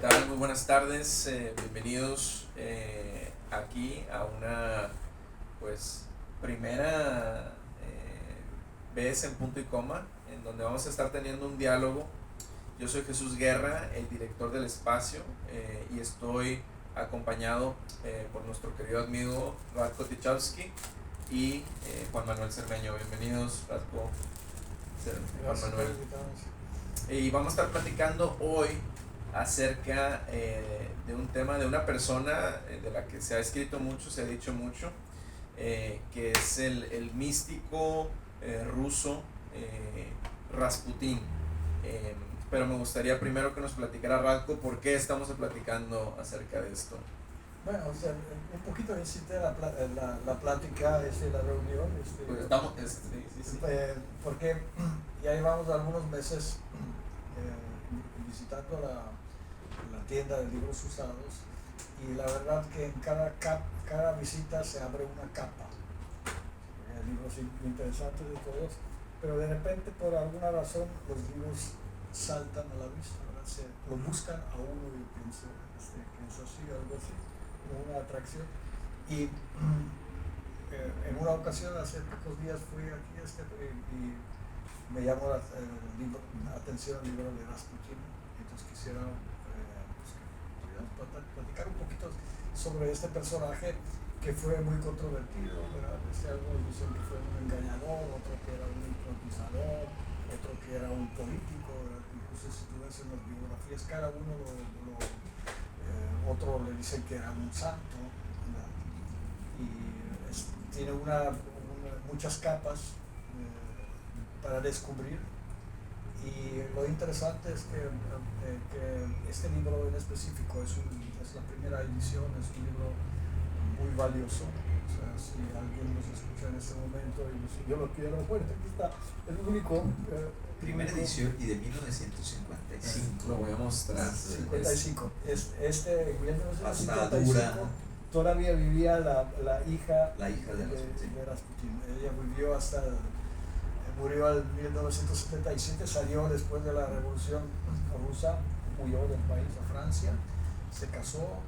tal? Muy buenas tardes, bienvenidos aquí a una pues primera vez en punto y coma, en donde vamos a estar teniendo un diálogo. Yo soy Jesús Guerra, el director del espacio, y estoy acompañado por nuestro querido amigo Radko Tichalski y Juan Manuel Cermeño. Bienvenidos, Radko, Juan Manuel. Y vamos a estar platicando hoy acerca de un tema de una persona de la que se ha escrito mucho, se ha dicho mucho, que es el místico ruso Rasputín. Pero me gustaría primero que nos platicara Radko por qué estamos platicando acerca de esto. Bueno, o sea, un poquito incité la plática, la reunión. Pues estamos, sí. Porque ya llevamos algunos meses visitando la tienda de libros usados, y la verdad que en cada visita se abre una capa. Hay libros interesantes de todos, pero de repente por alguna razón los libros saltan a la vista, ¿verdad? Lo buscan a uno, y pienso que es así, algo así, como una atracción. Y en una ocasión, hace pocos días, fui aquí y me llamó la atención el libro de Rasputín. Entonces quisiera platicar un poquito sobre este personaje que fue muy controvertido, ¿verdad? Algunos dicen que fue un engañador, otro que era un improvisador, otro que era un político, ¿verdad? Incluso si tú ves en las biografías, cada uno otro le dicen que era un santo, ¿verdad? Y tiene muchas capas para descubrir. Y lo interesante es que este libro en específico es la primera edición, es un libro muy valioso. O sea, si alguien nos escucha en este momento y dice, yo lo quiero, bueno, aquí está, es el único. Primera edición y de 1955. Lo voy a mostrar. 55. En 1955 hasta dura. Todavía vivía la hija de Rasputín. Ella vivió murió en 1977, salió después de la Revolución Rusa, huyó del país a Francia, se casó,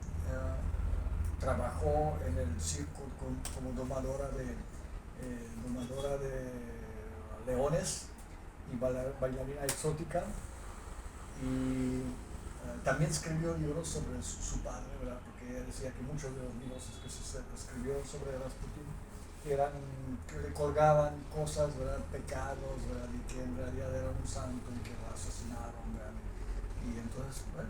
trabajó en el circo como domadora de leones y bailarina exótica, y también escribió libros sobre su padre, ¿verdad? Porque ella decía que muchos de los libros que se escribió sobre Rasputín que le colgaban cosas, ¿verdad? Pecados, ¿verdad? Y que en realidad era un santo y que lo asesinaron, ¿verdad? Y entonces, bueno,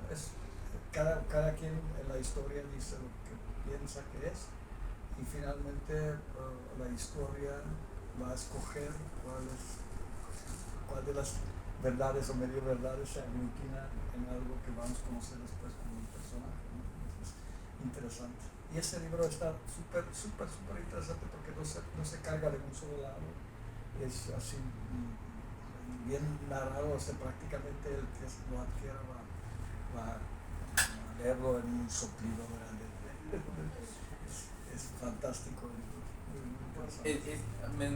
cada quien en la historia dice lo que piensa que es, y finalmente la historia va a escoger cuál de las verdades o medio verdades se aglutina en algo que vamos a conocer después como un personaje, ¿no? Es interesante. Y este libro está súper interesante porque no se carga de un solo lado, es así bien narrado, prácticamente el que lo adquiera va a leerlo en un soplido grande. Es fantástico.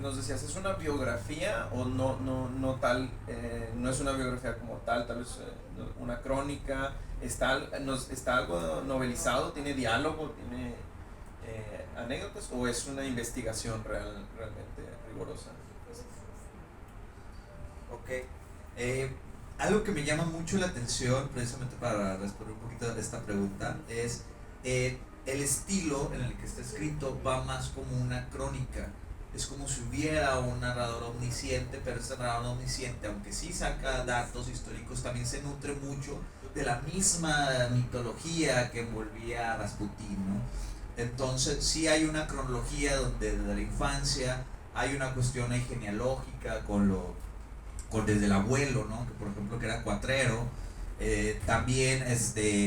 Nos decías, ¿es una biografía o no tal? No es una biografía como tal vez una crónica. ¿Está algo novelizado? ¿Tiene diálogo? ¿Tiene anécdotas? ¿O es una investigación realmente rigurosa? Ok. Algo que me llama mucho la atención, precisamente para responder un poquito a esta pregunta, es el estilo en el que está escrito. Va más como una crónica. Es como si hubiera un narrador omnisciente, pero ese narrador omnisciente, aunque sí saca datos históricos, también se nutre mucho de la misma mitología que envolvía a Rasputín, ¿no? Entonces sí hay una cronología donde desde la infancia hay una cuestión ahí genealógica desde el abuelo, ¿no? Que por ejemplo que era cuatrero. También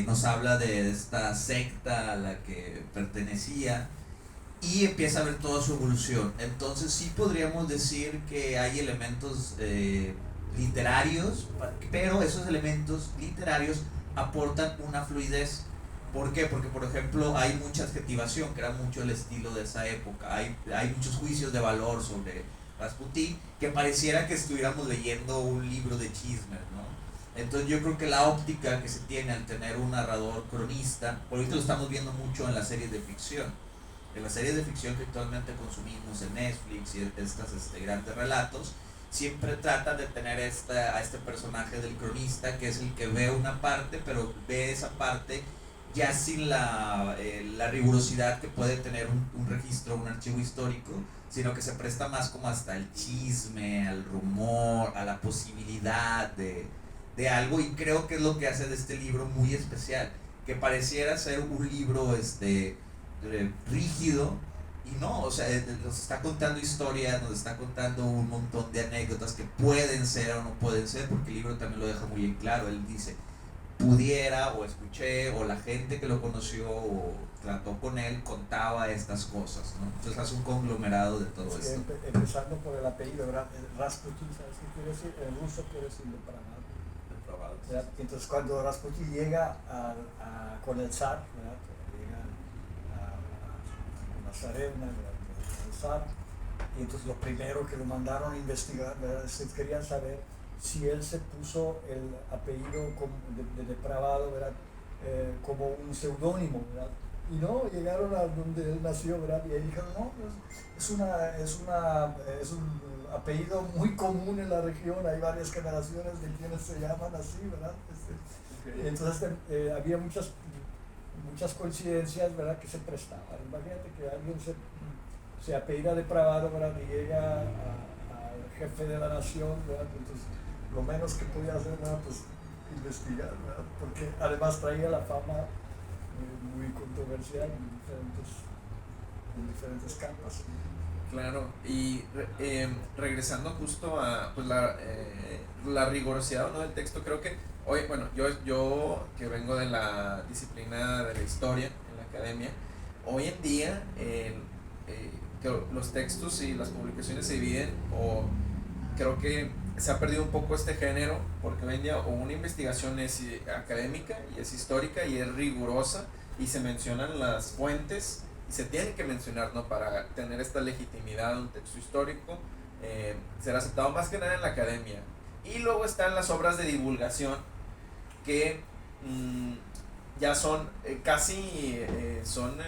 nos habla de esta secta a la que pertenecía, y empieza a ver toda su evolución. Entonces sí podríamos decir que hay elementos literarios, pero esos elementos literarios aportan una fluidez. ¿Por qué? Porque por ejemplo hay mucha adjetivación, que era mucho el estilo de esa época. Hay muchos juicios de valor sobre Rasputín, que pareciera que estuviéramos leyendo un libro de chismes, ¿no? Entonces yo creo que la óptica que se tiene al tener un narrador cronista, por ahorita lo estamos viendo mucho en las series de ficción. En las series de ficción que actualmente consumimos en Netflix y estas grandes relatos, siempre tratan de tener a este personaje del cronista, que es el que ve una parte, pero ve esa parte ya sin la rigurosidad que puede tener un registro, un archivo histórico, sino que se presta más como hasta el chisme, al rumor, a la posibilidad de algo, y creo que es lo que hace de este libro muy especial, que pareciera ser un libro rígido, y no, o sea, nos está contando historias, nos está contando un montón de anécdotas que pueden ser o no pueden ser, porque el libro también lo deja muy en claro. Él dice, pudiera, o escuché, o la gente que lo conoció o trató con él contaba estas cosas, ¿no? Entonces hace un conglomerado de todo Sí, esto. empezando por el apellido, ¿verdad? Rasputin, ¿sabes qué quiere decir? En ruso quiere decir depravado. ¿Verdad? Entonces cuando Rasputin llega con el zar, ¿verdad? Llega a Nazarena, con el zar, y entonces lo primero que lo mandaron a investigar, ¿verdad? Querían saber si él se puso el apellido de depravado, ¿verdad? Como un seudónimo, ¿verdad? Y no, llegaron a donde él nació, ¿verdad? Y ahí dijeron, no, es un apellido muy común en la región, hay varias generaciones de quienes se llaman así, ¿verdad? Okay. Entonces había muchas coincidencias, ¿verdad? Que se prestaban. Imagínate que alguien se apellida depravado, ¿verdad? Y llega al jefe de la nación, ¿verdad? Entonces lo menos que podía hacer era pues investigar, ¿verdad? Porque además traía la fama muy controversial en diferentes capas. Claro, y regresando justo a pues, la rigurosidad, ¿no?, del texto, creo que hoy, bueno, yo que vengo de la disciplina de la historia en la academia, hoy en día que los textos y las publicaciones se dividen, o creo que se ha perdido un poco este género, porque hoy en día o una investigación es académica y es histórica y es rigurosa y se mencionan las fuentes y se tiene que mencionar, ¿no?, para tener esta legitimidad de un texto histórico, ser aceptado más que nada en la academia. Y luego están las obras de divulgación que ya son casi son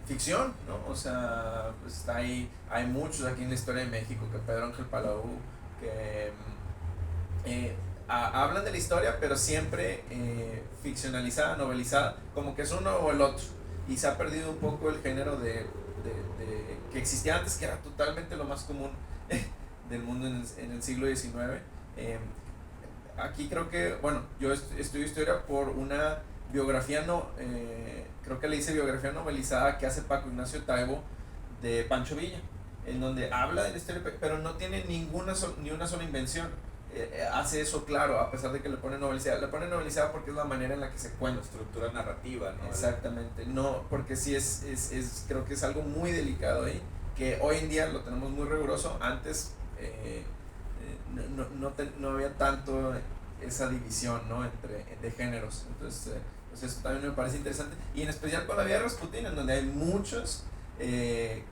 ficción, ¿no? O sea, pues está ahí, hay muchos aquí en la historia de México, que Pedro Ángel Palau, que hablan de la historia, pero siempre ficcionalizada, novelizada, como que es uno o el otro, y se ha perdido un poco el género de que existía antes, que era totalmente lo más común del mundo en el siglo XIX. Aquí creo que, bueno, yo estudio historia por una biografía, creo que le hice biografía novelizada que hace Paco Ignacio Taibo de Pancho Villa, en donde habla de la historia, pero no tiene ni una sola invención. Hace eso claro, a pesar de que le pone novelizada porque es la manera en la que se cuenta. La estructura narrativa, ¿no? Exactamente, no, porque sí creo que es algo muy delicado ahí, que hoy en día lo tenemos muy riguroso. Antes no había tanto esa división, ¿no?, de géneros. Entonces pues eso también me parece interesante, y en especial con la vida de Rasputin, en donde hay muchas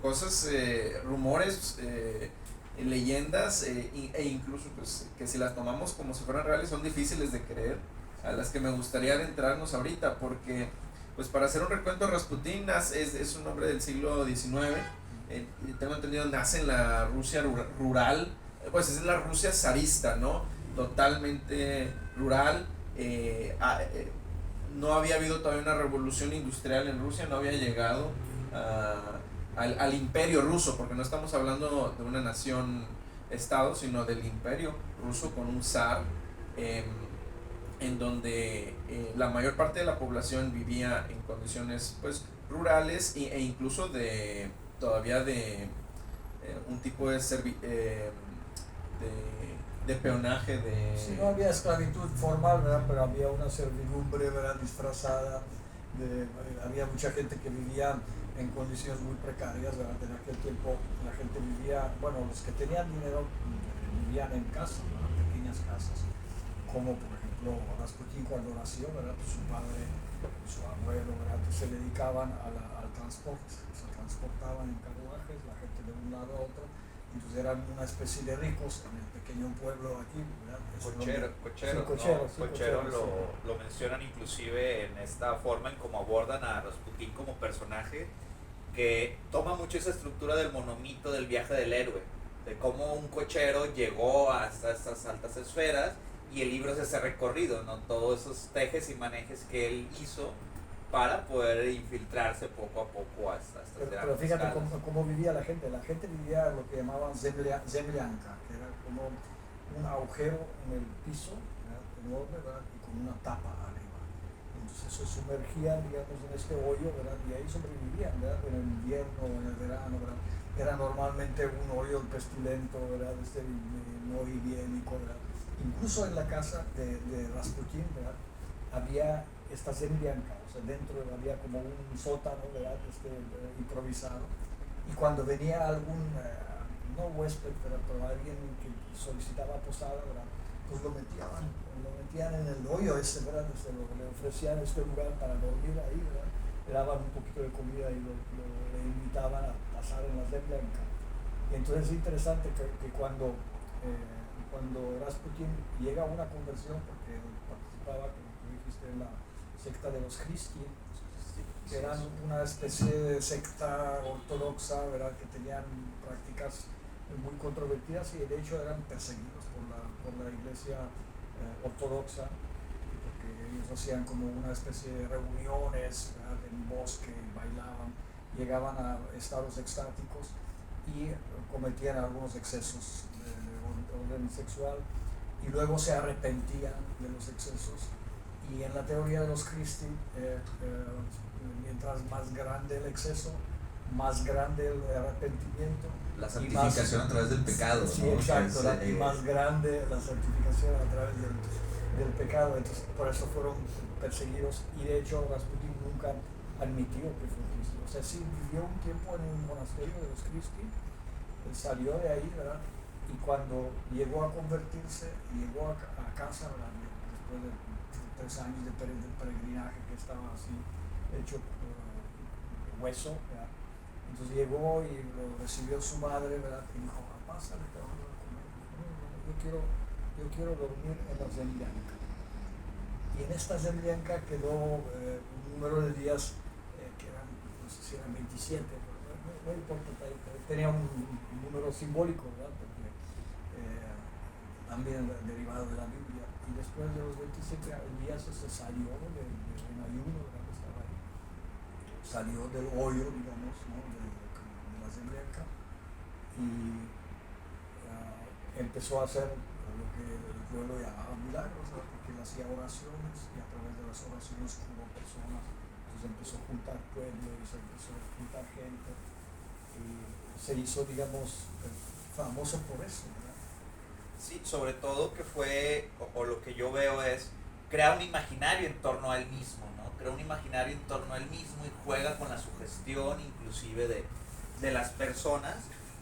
cosas, rumores, leyendas, e incluso pues que si las tomamos como si fueran reales son difíciles de creer, a las que me gustaría adentrarnos ahorita, porque pues para hacer un recuento, Rasputin es un hombre del siglo XIX, tengo entendido nace en la Rusia rural, pues es la Rusia zarista, ¿no?, totalmente rural. No había habido todavía una revolución industrial en Rusia, no había llegado al imperio ruso, porque no estamos hablando de una nación estado, sino del imperio ruso con un zar, en donde la mayor parte de la población vivía en condiciones pues rurales, e incluso todavía de un tipo de peonaje Sí, no había esclavitud formal, ¿verdad?, pero había una servidumbre, ¿verdad?, disfrazada. Había mucha gente que vivía en condiciones muy precarias, ¿verdad? En aquel tiempo la gente vivía, bueno, los que tenían dinero vivían en casas, ¿verdad?, pequeñas casas, como por ejemplo Rasputin cuando nació, ¿verdad?, pues su padre y su abuelo, ¿verdad?, pues se dedicaban al transporte, se transportaban en carruajes, la gente de un lado a otro, y entonces eran una especie de ricos en el pequeño pueblo aquí, ¿verdad? Cochero lo mencionan inclusive en esta forma en cómo abordan a Rasputín como personaje, que toma mucho esa estructura del monomito del viaje del héroe, de cómo un cochero llegó hasta estas altas esferas, y el libro es ese recorrido, ¿no? Todos esos tejes y manejes que él hizo para poder infiltrarse poco a poco hasta estas pero fíjate cómo vivía la gente. La gente vivía lo que llamaban zemlyanka, que era como un agujero en el piso, ¿verdad? Enorme, ¿verdad? Y con una tapa arriba. Entonces se sumergían, digamos, en este hoyo, ¿verdad? Y ahí sobrevivían, ¿verdad? En el invierno, en el verano, ¿verdad? Era normalmente un hoyo pestilento, ¿verdad? No higiénico, ¿verdad? Incluso en la casa de Rasputín, ¿verdad? Había esta zemlyanka, o sea, dentro había como un sótano, ¿verdad? Improvisado. Y cuando venía algún, no huésped, pero alguien que solicitaba posada, ¿verdad? Pues lo metían en el hoyo ese, ¿verdad? Le ofrecían este lugar para dormir ahí, ¿verdad? Le daban un poquito de comida y le invitaban a pasar en la zemlyanka. Y entonces es interesante que cuando Rasputín llega a una conversión, porque participaba, como tú dijiste, en la secta de los Christi, que eran una especie de secta ortodoxa, ¿verdad? Que tenían prácticas muy controvertidas y de hecho eran perseguidos por la iglesia ortodoxa, porque ellos hacían como una especie de reuniones, ¿verdad? En un bosque, bailaban, llegaban a estados extáticos y cometían algunos excesos de orden sexual y luego se arrepentían de los excesos. Y en la teoría de los Christi, mientras más grande el exceso, más grande el arrepentimiento. La santificación a través del pecado. Sí, ¿no? exacto, más grande la santificación a través del pecado. Entonces, por eso fueron perseguidos y de hecho Rasputín nunca admitió que fue cristiano. O sea, sí vivió un tiempo en un monasterio de los Christi, él salió de ahí, ¿verdad? Y cuando llegó a convertirse, llegó a casa, ¿verdad? Después de 3 años de peregrinaje que estaba así hecho hueso, ¿verdad? Entonces llegó y lo recibió su madre, ¿verdad? Y dijo, pásale, te vamos a comer. Yo quiero dormir en la zemlyanka. Y en esta zemlyanka quedó un número de días que eran, no sé si eran 27, no importa, tenía un número simbólico, ¿verdad? Porque también derivado de la Biblia. Y después de los 27 días se salió en ayuno, ¿verdad? Estaba ahí. Salió del hoyo, digamos, ¿no? de la zemlyanka y empezó a hacer lo que el pueblo llamaba milagros, ¿verdad? Porque él hacía oraciones y a través de las oraciones curó personas. Entonces empezó a juntar pueblo y se empezó a juntar gente y se hizo, digamos, famoso por eso, ¿verdad? Sí, sobre todo que fue, o lo que yo veo es, crea un imaginario en torno a él mismo, ¿no? Crea un imaginario en torno a él mismo y juega con la sugestión inclusive de las personas.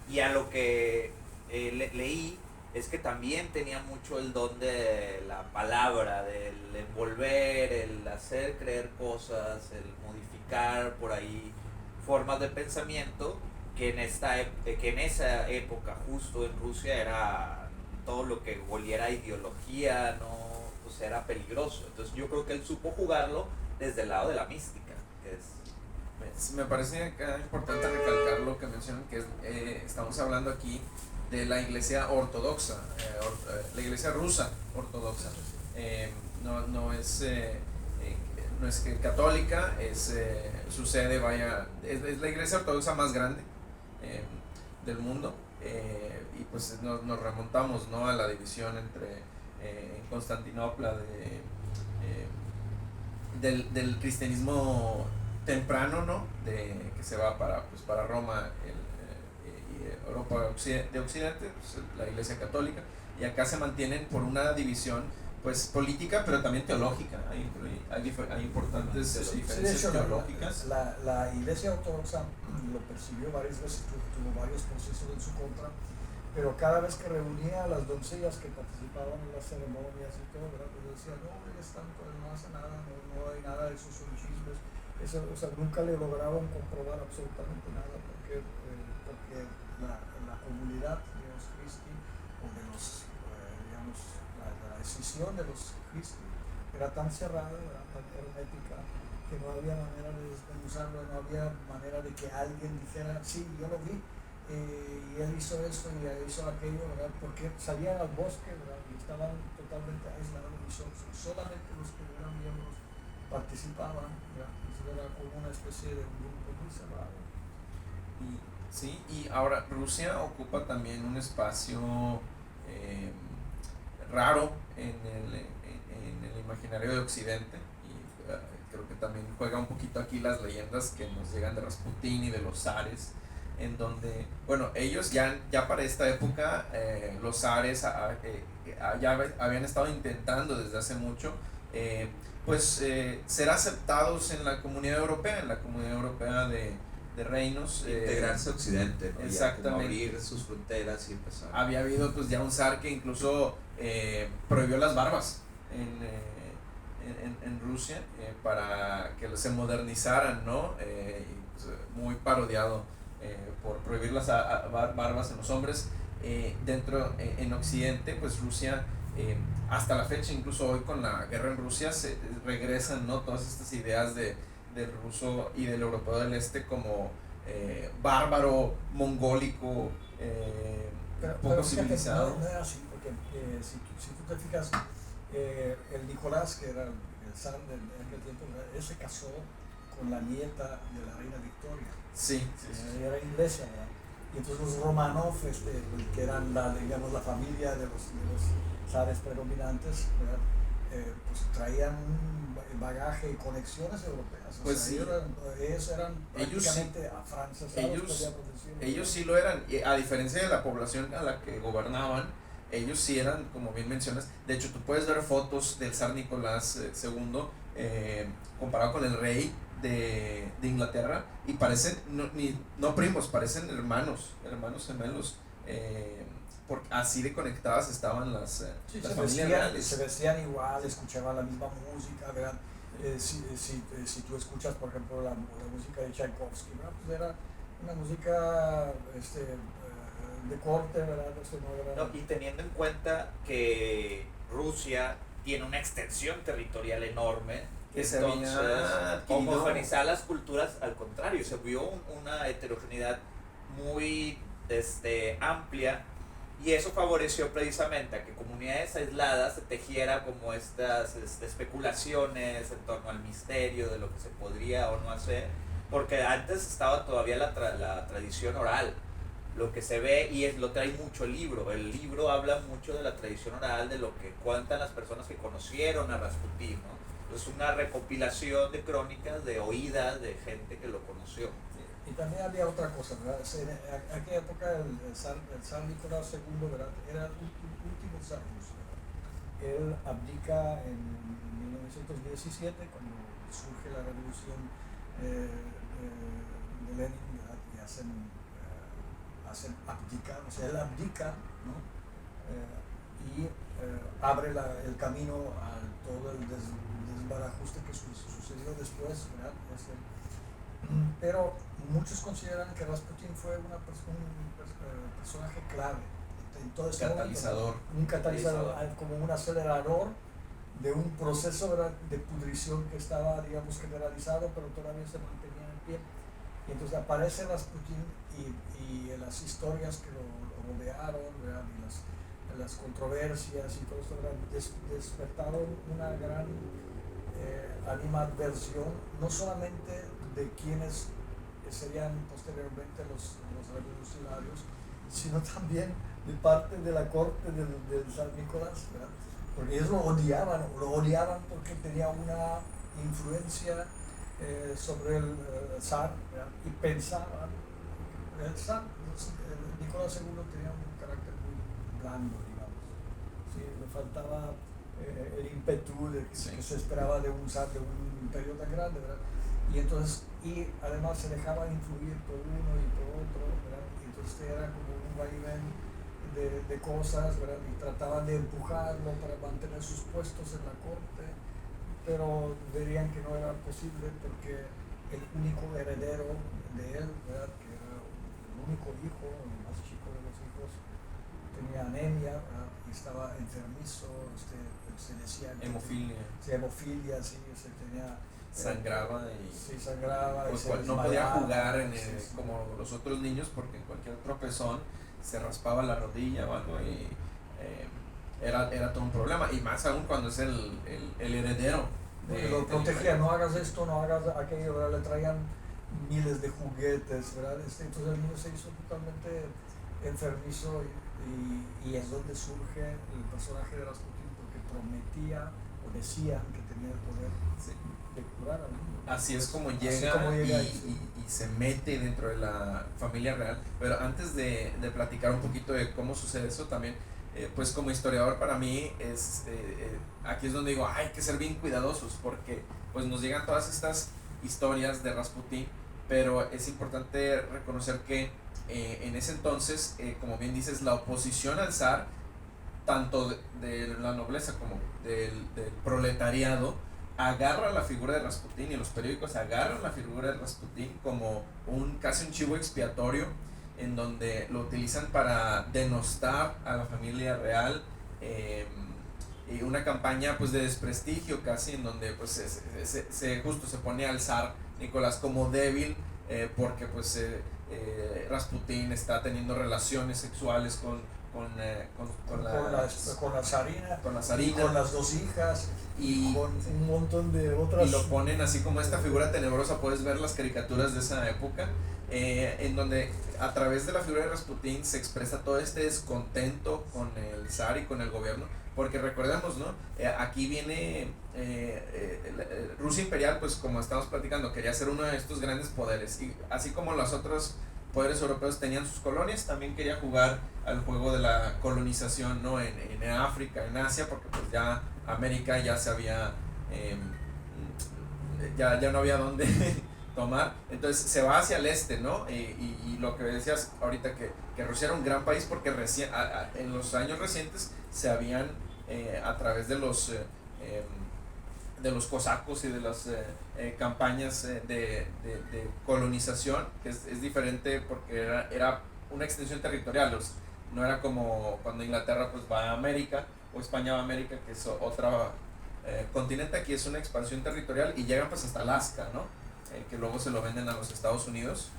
Y a lo que leí es que también tenía mucho el don de la palabra, del envolver, el hacer creer cosas, el modificar por ahí formas de pensamiento, que en esa época justo en Rusia era todo lo que oliera a ideología, no, pues era peligroso. Entonces yo creo que él supo jugarlo desde el lado de la mística, que es... Me parece importante recalcar lo que mencionan, que estamos hablando aquí de la iglesia ortodoxa, la iglesia rusa ortodoxa. No es que católica, su sede es la iglesia ortodoxa más grande del mundo. Y pues nos remontamos, ¿no? A la división entre Constantinopla del cristianismo temprano, ¿no? Que se va para Roma y Europa de Occidente, pues, la iglesia católica, y acá se mantienen por una división pues política, pero también teológica. Hay importantes diferencias teológicas. La iglesia ortodoxa lo persiguió varias veces, tuvo varios procesos en su contra, pero cada vez que reunía a las doncellas que participaban en las ceremonias y todo, ¿verdad? Pues decía, no, él es tanto, él no hace nada, no hay nada de esos chismes. O sea, nunca le lograban comprobar absolutamente nada, porque la la comunidad de los Christi, o de los, digamos, la decisión de los Christi era tan cerrada, era tan hermética, que no había manera de desmenuzarlo, no había manera de que alguien dijera, sí, yo lo vi, y él hizo esto y él hizo aquello, ¿verdad? Porque salían al bosque, ¿verdad? Y estaban totalmente aislados y solamente los que eran miembros participaban, ¿verdad? Eso era como una especie de un grupo muy cerrado. Y, sí, y ahora Rusia ocupa también un espacio raro en el imaginario de Occidente, y creo que también juega un poquito aquí las leyendas que nos llegan de Rasputín y de los zares, en donde, bueno, ellos ya para esta época, los zares ya habían estado intentando desde hace mucho, ser aceptados en la Comunidad Europea, de reinos. Integrarse a Occidente, ¿no? Exactamente. Ya, como abrir sus fronteras y empezar. Había habido pues ya un zar que incluso prohibió las barbas en Rusia, para que se modernizaran, ¿no? Y, pues, muy parodiado por prohibir las barbas en los hombres. En Occidente, pues Rusia, hasta la fecha, incluso hoy con la guerra en Rusia, se regresan, ¿no? Todas estas ideas del ruso y del europeo del este como bárbaro, mongólico, poco civilizado. No era así, porque si tú te fijas, el Nicolás, que era el zar de aquel tiempo, él se casó con la nieta de la reina Victoria. Sí. Era inglesa, ¿verdad? Y entonces los Romanov, que eran digamos, la familia de los zares predominantes, ¿verdad? Pues traían un bagaje y conexiones europeas. Pues sea, sí. ellos eran prácticamente afrancesados. Ellos sí lo eran, y a diferencia de la población a la que gobernaban, ellos sí eran, como bien mencionas. De hecho, tú puedes ver fotos del zar Nicolás II comparado con el rey de Inglaterra, y parecen no primos, parecen hermanos gemelos, porque así de conectadas estaban las familias reales. Se vestían igual, escuchaban la misma música, ¿verdad? Si tú escuchas, por ejemplo, la música de Tchaikovsky, ¿verdad? Pues era una música de corte, ¿verdad? No, y teniendo en cuenta que Rusia tiene una extensión territorial enorme, que entonces homogeneizar las culturas, al contrario, se vio una heterogeneidad muy amplia, y eso favoreció precisamente a que comunidades aisladas se tejiera como estas especulaciones en torno al misterio de lo que se podría o no hacer, porque antes estaba todavía la tradición oral, lo que se ve, y lo trae mucho el libro habla mucho de la tradición oral, de lo que cuentan las personas que conocieron a Rasputín, ¿no? Es una recopilación de crónicas, de oídas de gente que lo conoció. Y también había otra cosa, ¿verdad? En aquella época el zar Nicolás II, ¿verdad? Era el último zar ruso, ¿verdad? Él abdica en 1917, cuando surge la revolución de Lenin, y hacen abdicar, o sea, él abdica, ¿no? Y abre el camino a todo el desbarajuste que sucedió después, ¿verdad? Pero muchos consideran que Rasputín fue un personaje clave en todo este catalizador. Momento, un catalizador, como un acelerador de un proceso, ¿verdad?, de pudrición que estaba, digamos, generalizado, pero todavía se mantenía en pie. Y entonces aparece Rasputín y las historias que lo rodearon, ¿verdad?, y las controversias y todo esto, ¿verdad?, despertaron una gran animadversión, no solamente de quienes serían posteriormente los revolucionarios, sino también de parte de la corte del San Nicolás, ¿verdad? Porque ellos lo odiaban porque tenía una influencia sobre el zar, ¿verdad? Y pensaban, el zar, Nicolás II tenía un carácter muy blando, digamos, ¿sí? Le faltaba el ímpetu que se esperaba de un zar, de un imperio tan grande, ¿verdad? Y además se dejaban influir por uno y por otro, ¿verdad? Y entonces era como un vaivén de cosas, ¿verdad? Y trataban de empujarlo para mantener sus puestos en la corte, pero verían que no era posible porque el único heredero de él, ¿verdad?, que era el único hijo, el más chico, de los hijos tenía anemia, ¿verdad? Y estaba enfermizo, se decía que Hemofilia. hemofilia, sí, tenía Sangraba y sí, sangraba y pues, se no podía desmayaba, jugar sí. como los otros niños porque en cualquier tropezón se raspaba la rodilla o algo y era todo un problema, y más aún cuando es el heredero. Lo protegía, no hagas esto, no hagas aquello, ¿verdad? Le traían miles de juguetes, ¿verdad? Entonces el niño se hizo totalmente enfermizo y es donde surge el personaje de Rasputín, porque prometía o decían que tenía el poder Sí. de curar al niño. Así es como llega, y se mete dentro de la familia real. Pero antes de platicar un poquito de cómo sucede eso también, pues como historiador para mí aquí es donde digo, hay que ser bien cuidadosos porque pues nos llegan todas estas historias de Rasputín, pero es importante reconocer que en ese entonces, como bien dices, la oposición al zar, tanto de la nobleza como del proletariado, agarra la figura de Rasputín, y los periódicos agarran la figura de Rasputín como casi un chivo expiatorio, en donde lo utilizan para denostar a la familia real, y una campaña pues de desprestigio casi, en donde pues justo se pone al zar Nicolás como débil, porque pues Rasputín está teniendo relaciones sexuales con la zarina, con la zarina, con las dos hijas y con un montón de otras. Y lo ponen así como esta figura tenebrosa. Puedes ver las caricaturas de esa época, en donde a través de la figura de Rasputín se expresa todo este descontento con el zar y con el gobierno, porque recordemos, ¿no? Aquí viene Rusia imperial, pues como estamos platicando, quería ser uno de estos grandes poderes, y así como los otros poderes europeos tenían sus colonias, también quería jugar al juego de la colonización, ¿no? En África, en Asia, porque pues ya América ya se había ya no había dónde tomar, entonces se va hacia el este, ¿no? Y lo que decías ahorita, que Rusia era un gran país porque en los años recientes se habían, a través de los cosacos y de las campañas de colonización, que es diferente porque era una extensión territorial, no era como cuando Inglaterra pues va a América o España va a América, que es otra continente. Aquí es una expansión territorial y llegan pues hasta Alaska, ¿no? Que luego se lo venden a los Estados Unidos,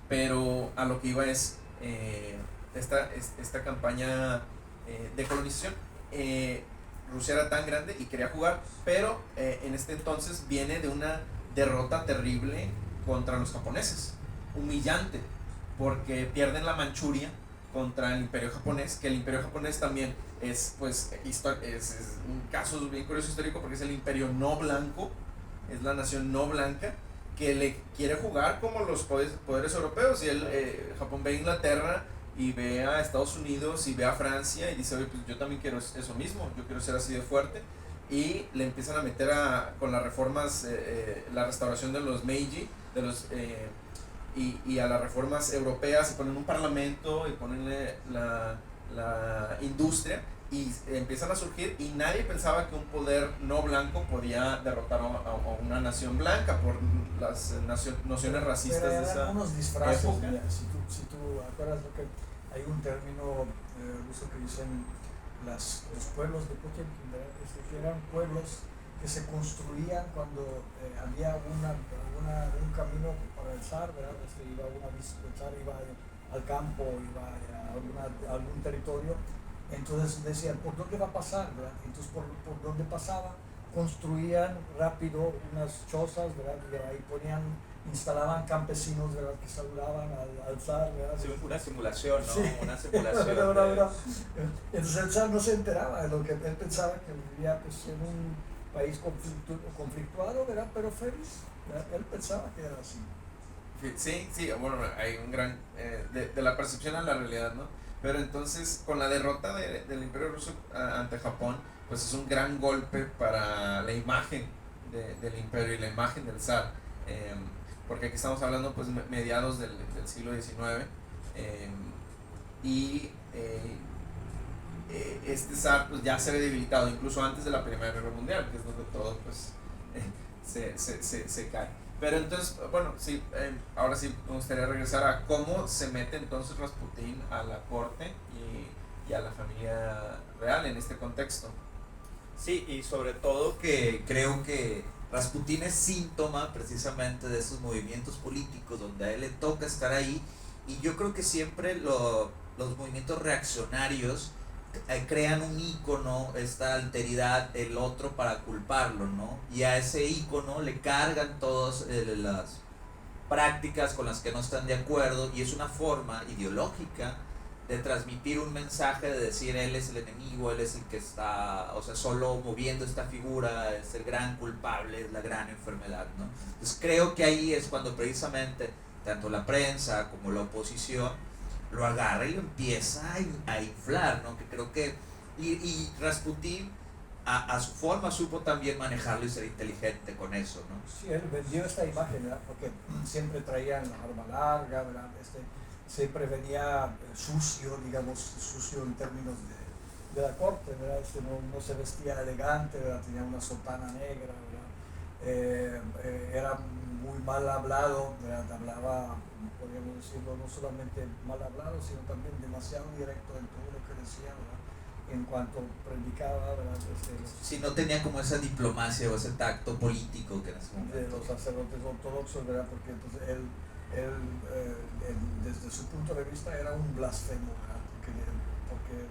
pero a lo que iba es esta campaña de colonización. Rusia era tan grande y quería jugar, pero en este entonces viene de una derrota terrible contra los japoneses, humillante, porque pierden la Manchuria contra el imperio japonés, que el imperio japonés también es pues es un caso bien curioso histórico, porque es el imperio no blanco, es la nación no blanca que le quiere jugar como los poderes europeos, y Japón ve a Inglaterra y ve a Estados Unidos y ve a Francia y dice, oye, pues yo también quiero eso mismo, yo quiero ser así de fuerte, y le empiezan a meter con las reformas, la restauración de los Meiji, y a las reformas europeas, y ponen un parlamento y ponen la industria, y empiezan a surgir, y nadie pensaba que un poder no blanco podía derrotar a una nación blanca por las nociones racistas de esa unos disfraces, época. Mira, si tú acuerdas lo que hay un término ruso que dicen los pueblos de Potemkin, que eran pueblos que se construían cuando había un camino para el zar, ¿verdad? Iba una visita, el zar iba al campo, iba a algún territorio, entonces decían, ¿por dónde va a pasar? ¿Verdad? Entonces por dónde pasaba, construían rápido unas chozas, ¿verdad? Y ahí instalaban campesinos, ¿verdad? Que saludaban al zar, ¿verdad? Sí, una simulación, ¿no? Sí. Una simulación. ¿verdad? Entonces el zar no se enteraba de lo que él pensaba, que vivía pues, en un país conflictuado, ¿verdad? Pero feliz, ¿verdad? Él pensaba que era así. Sí, bueno, hay un gran, de la percepción a la realidad, ¿no? Pero entonces, con la derrota del Imperio Ruso ante Japón, pues es un gran golpe para la imagen del imperio y la imagen del zar, porque aquí estamos hablando pues mediados del siglo XIX, y este zar pues, ya se ve debilitado incluso antes de la Primera Guerra Mundial, que es donde todo pues se cae. Pero entonces, bueno, sí, ahora sí me gustaría regresar a cómo se mete entonces Rasputín a la corte y a la familia real en este contexto. Sí, y sobre todo Que creo que Rasputín es síntoma precisamente de esos movimientos políticos donde a él le toca estar ahí, y yo creo que siempre los movimientos reaccionarios crean un ícono, esta alteridad, el otro para culparlo, ¿no? Y a ese ícono le cargan todas las prácticas con las que no están de acuerdo, y es una forma ideológica de transmitir un mensaje de decir él es el enemigo, él es el que está, o sea, solo moviendo esta figura, es el gran culpable, es la gran enfermedad, ¿no? Entonces creo que ahí es cuando precisamente tanto la prensa como la oposición lo agarra y lo empieza a inflar, ¿no? Que creo que, y Rasputín a su forma supo también manejarlo y ser inteligente con eso, ¿no? Sí, él vendió esta imagen, ¿verdad? Porque siempre traían la arma larga, ¿verdad? Siempre venía sucio, digamos, sucio en términos de la corte, ¿verdad? No se vestía elegante, ¿verdad? Tenía una sotana negra, ¿verdad? Era muy mal hablado, ¿verdad? Hablaba, podríamos decirlo, no solamente mal hablado, sino también demasiado directo en todo lo que decía, ¿verdad? En cuanto predicaba, ¿verdad? Si no tenía como esa diplomacia o ese tacto político que en ese momento. De los sacerdotes ortodoxos, ¿verdad? Porque entonces él desde su punto de vista era un blasfemo, ¿verdad? Porque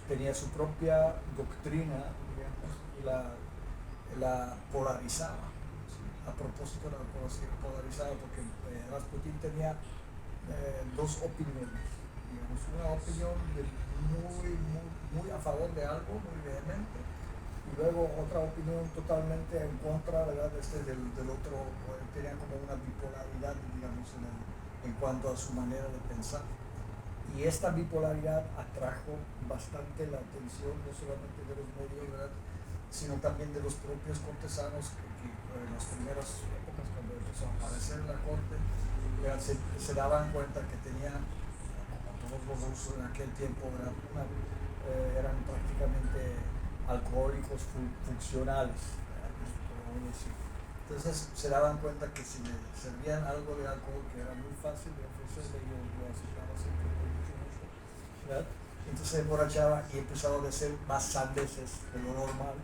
tenía su propia doctrina, digamos, y la polarizaba. A propósito de la polarizaba, porque Rasputín tenía dos opiniones, digamos, una opinión muy a favor de algo, muy vehemente, y luego otra opinión totalmente en contra, ¿verdad? Del otro. Tenía como una bipolaridad, digamos, en cuanto a su manera de pensar. Y esta bipolaridad atrajo bastante la atención, no solamente de los medios, ¿verdad? Sino también de los propios cortesanos que en las primeras épocas, cuando empezó a aparecer en la corte, se daban cuenta que tenía, como todos los rusos en aquel tiempo, eran prácticamente alcohólicos funcionales, ¿verdad? Entonces se daban cuenta que si le servían algo de alcohol, que era muy fácil de ofrecerle, yo lo aceptaba siempre con mucho gusto, ¿verdad? Entonces se emborrachaba y empezaba a decir más sandeces de lo normal,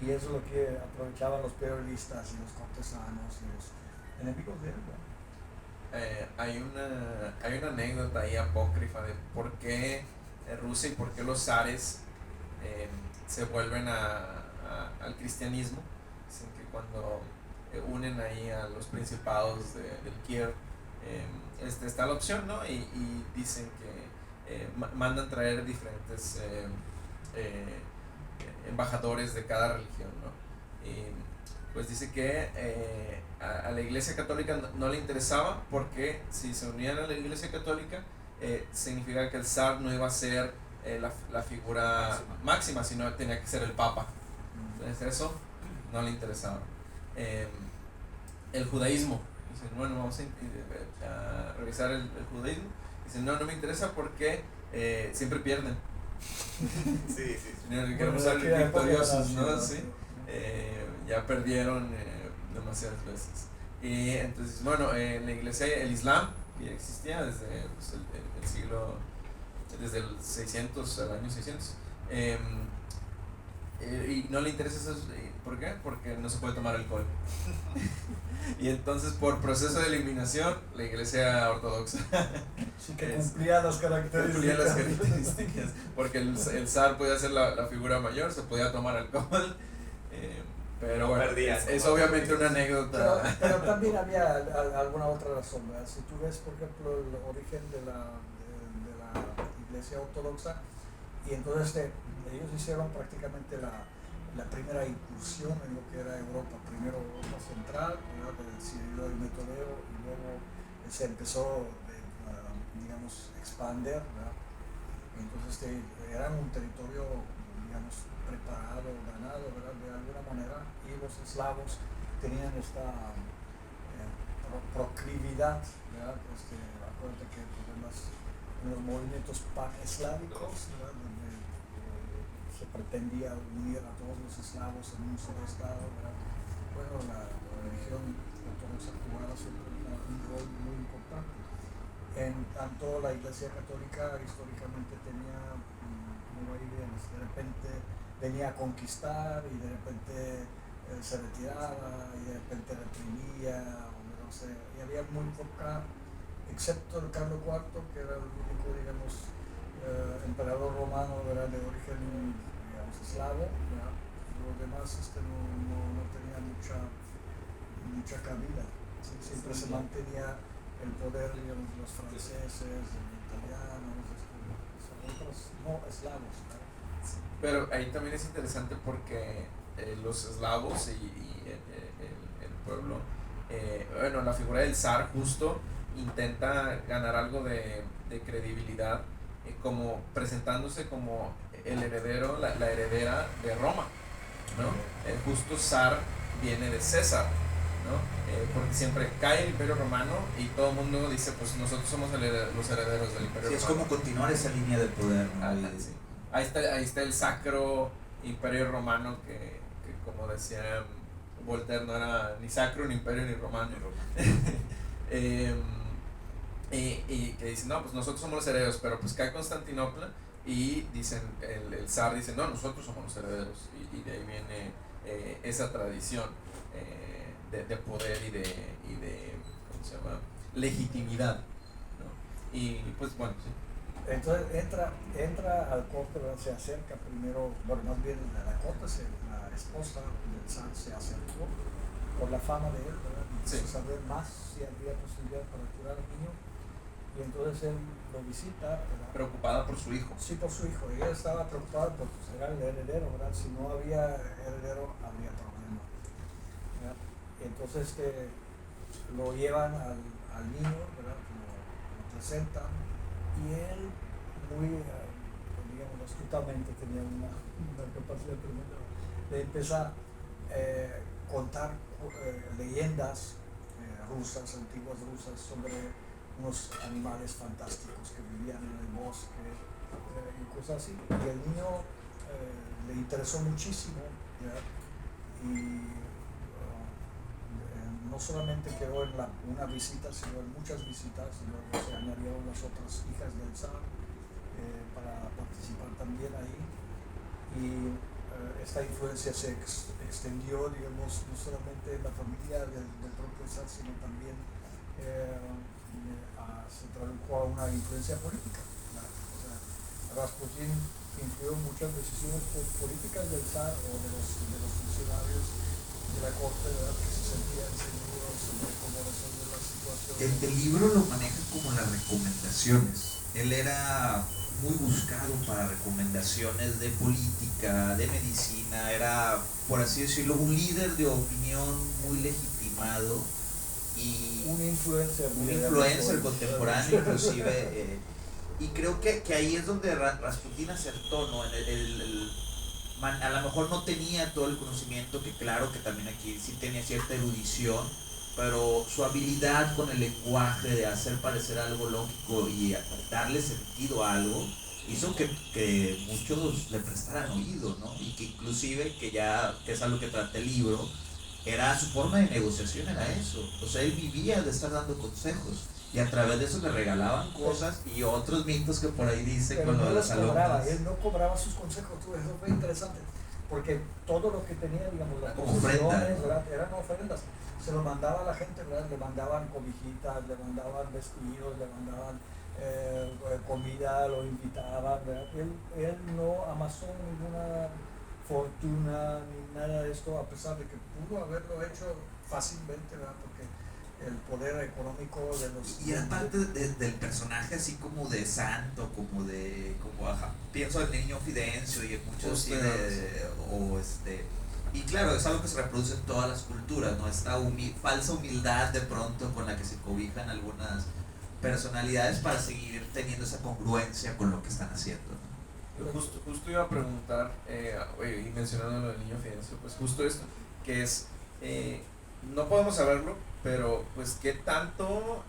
y eso es lo que aprovechaban los periodistas y los cortesanos y los enemigos de él, ¿verdad? Hay una anécdota ahí apócrifa de por qué Rusia y por qué los zares se vuelven al cristianismo. Dicen que cuando unen ahí a los principados del Kiev, está la opción, ¿no? Y dicen que mandan traer diferentes embajadores de cada religión, ¿no? Y pues dice que a la Iglesia Católica no le interesaba, porque si se unían a la Iglesia Católica significa que el zar no iba a ser la figura máxima, sino tenía que ser el Papa. Entonces eso no le interesaba. El judaísmo, dicen, bueno, vamos a revisar el judaísmo. Dicen, no me interesa porque siempre pierden. sí. Queremos ser victoriosos, ¿no? Sí. Ya perdieron demasiadas veces. Y entonces, bueno, en la iglesia, el Islam, que ya existía desde pues, el siglo, desde el 600, al año 600. Y no le interesa eso. ¿Por qué? Porque no se puede tomar alcohol. Y entonces, por proceso de eliminación, la iglesia ortodoxa sí, que cumplía las características. Porque el zar podía ser la figura mayor, se podía tomar alcohol. Pero bueno, es obviamente una anécdota. Pero también había alguna otra razón, ¿verdad? Si tú ves, por ejemplo, el origen de la iglesia ortodoxa, y entonces ellos hicieron prácticamente la primera incursión en lo que era Europa, primero Europa Central, ¿verdad? Del Cirilo y Metodeo, y luego se empezó, digamos, expander, ¿verdad? Entonces eran un territorio, digamos, preparado, ganado, ¿verdad? De alguna manera, y los eslavos tenían esta proclividad, ¿verdad? Acuérdate que en los movimientos pan-eslávicos, ¿verdad? Donde se pretendía unir a todos los eslavos en un solo estado, ¿verdad? bueno, la religión ortodoxa cubana siempre un rol muy importante. En tanto la Iglesia Católica históricamente tenía, como ahí vienes, de repente venía a conquistar y de repente se retiraba y de repente reprimía, o no sé, y había muy poca, excepto el Carlos IV, que era el único, digamos, emperador romano, ¿verdad?, de origen, digamos, eslavo, ¿verdad? Los demás no tenían mucha cabida, ¿sí? Siempre se mantenía el poder, digamos, los franceses, los italianos, otros no eslavos, ¿verdad? Pero ahí también es interesante porque los eslavos y el pueblo, bueno, la figura del zar justo intenta ganar algo de credibilidad, como presentándose como el heredero, la heredera de Roma, ¿no? Justo zar viene de César, ¿no? Porque siempre cae el Imperio Romano y todo el mundo dice, pues nosotros somos los herederos del Imperio Sí, es Romano. como continuar esa línea de poder, ¿no? Sí. Ahí está el sacro Imperio Romano que como decía Voltaire, no era ni sacro, ni imperio, ni romano. Y que dicen, no, pues nosotros somos los herederos, pero pues cae Constantinopla y dicen, el zar dice, no, nosotros somos los herederos, y de ahí viene esa tradición de poder y de ¿cómo se llama?, legitimidad, ¿no? Y pues bueno, sí. Entonces entra al corte, ¿verdad? Se acerca primero, bueno, más bien a la corte, la esposa del zar se acercó por la fama de él, ¿verdad? Y quiso saber más si había posibilidad para curar al niño. Y entonces él lo visita, ¿verdad?, Preocupada por su hijo. Sí, por su hijo. Ella estaba preocupada porque pues, era el heredero, ¿verdad? Si no había heredero, habría problema, ¿verdad? Entonces lo llevan al niño, ¿verdad? Lo presentan y él, muy, digamos, astutamente, tenía una capacidad tremenda. Le empieza a contar leyendas rusas, antiguas rusas, sobre unos animales fantásticos que vivían en el bosque y cosas así. Y el niño le interesó muchísimo, ¿verdad? Y no solamente quedó en una visita, sino en muchas visitas, y luego se añadieron las otras hijas del zar para participar también ahí. Y esta influencia se extendió, digamos, no solamente en la familia del propio zar, sino también se tradujo a una influencia política, ¿verdad? O sea, Rasputín influyó en muchas decisiones políticas del zar o de los funcionarios de la corte, ¿verdad?, que se sentían seguros sobre cómo resolver la situación. El libro lo maneja como las recomendaciones. Él era muy buscado para recomendaciones de política, de medicina, era, por así decirlo, un líder de opinión muy legitimado y un influencer contemporáneo inclusive, y creo que ahí es donde Rasputín acertó, ¿no? A lo mejor no tenía todo el conocimiento, que claro que también aquí sí tenía cierta erudición, pero su habilidad con el lenguaje de hacer parecer algo lógico y darle sentido a algo hizo que muchos le prestaran oído, ¿no? Y que inclusive, que es algo que trata el libro, era su forma de negociación, era eso. O sea, él vivía de estar dando consejos y a través de eso le regalaban cosas y otros mitos que por ahí dice. Pero con no lo de los las cobraba, alumnas. él no cobraba sus consejos, eso fue interesante, porque todo lo que tenía, digamos, las como posesiones, ofrenda, ¿verdad?, eran ofrendas, se lo mandaba a la gente, ¿verdad?, le mandaban cobijitas, le mandaban vestidos, le mandaban comida, lo invitaban, ¿verdad? Él no amasó ninguna fortuna ni nada de esto, a pesar de que pudo haberlo hecho fácilmente, ¿verdad?, porque el poder económico de los... Y era parte del personaje así como de santo, ajá, pienso en Niño Fidencio y en muchos y claro, es algo que se reproduce en todas las culturas, ¿no? Esta falsa humildad de pronto con la que se cobijan algunas personalidades para seguir teniendo esa congruencia con lo que están haciendo, ¿no? Justo iba a preguntar, y mencionando lo del Niño Fidencio, pues justo esto, que es, no podemos saberlo, pero pues qué tanto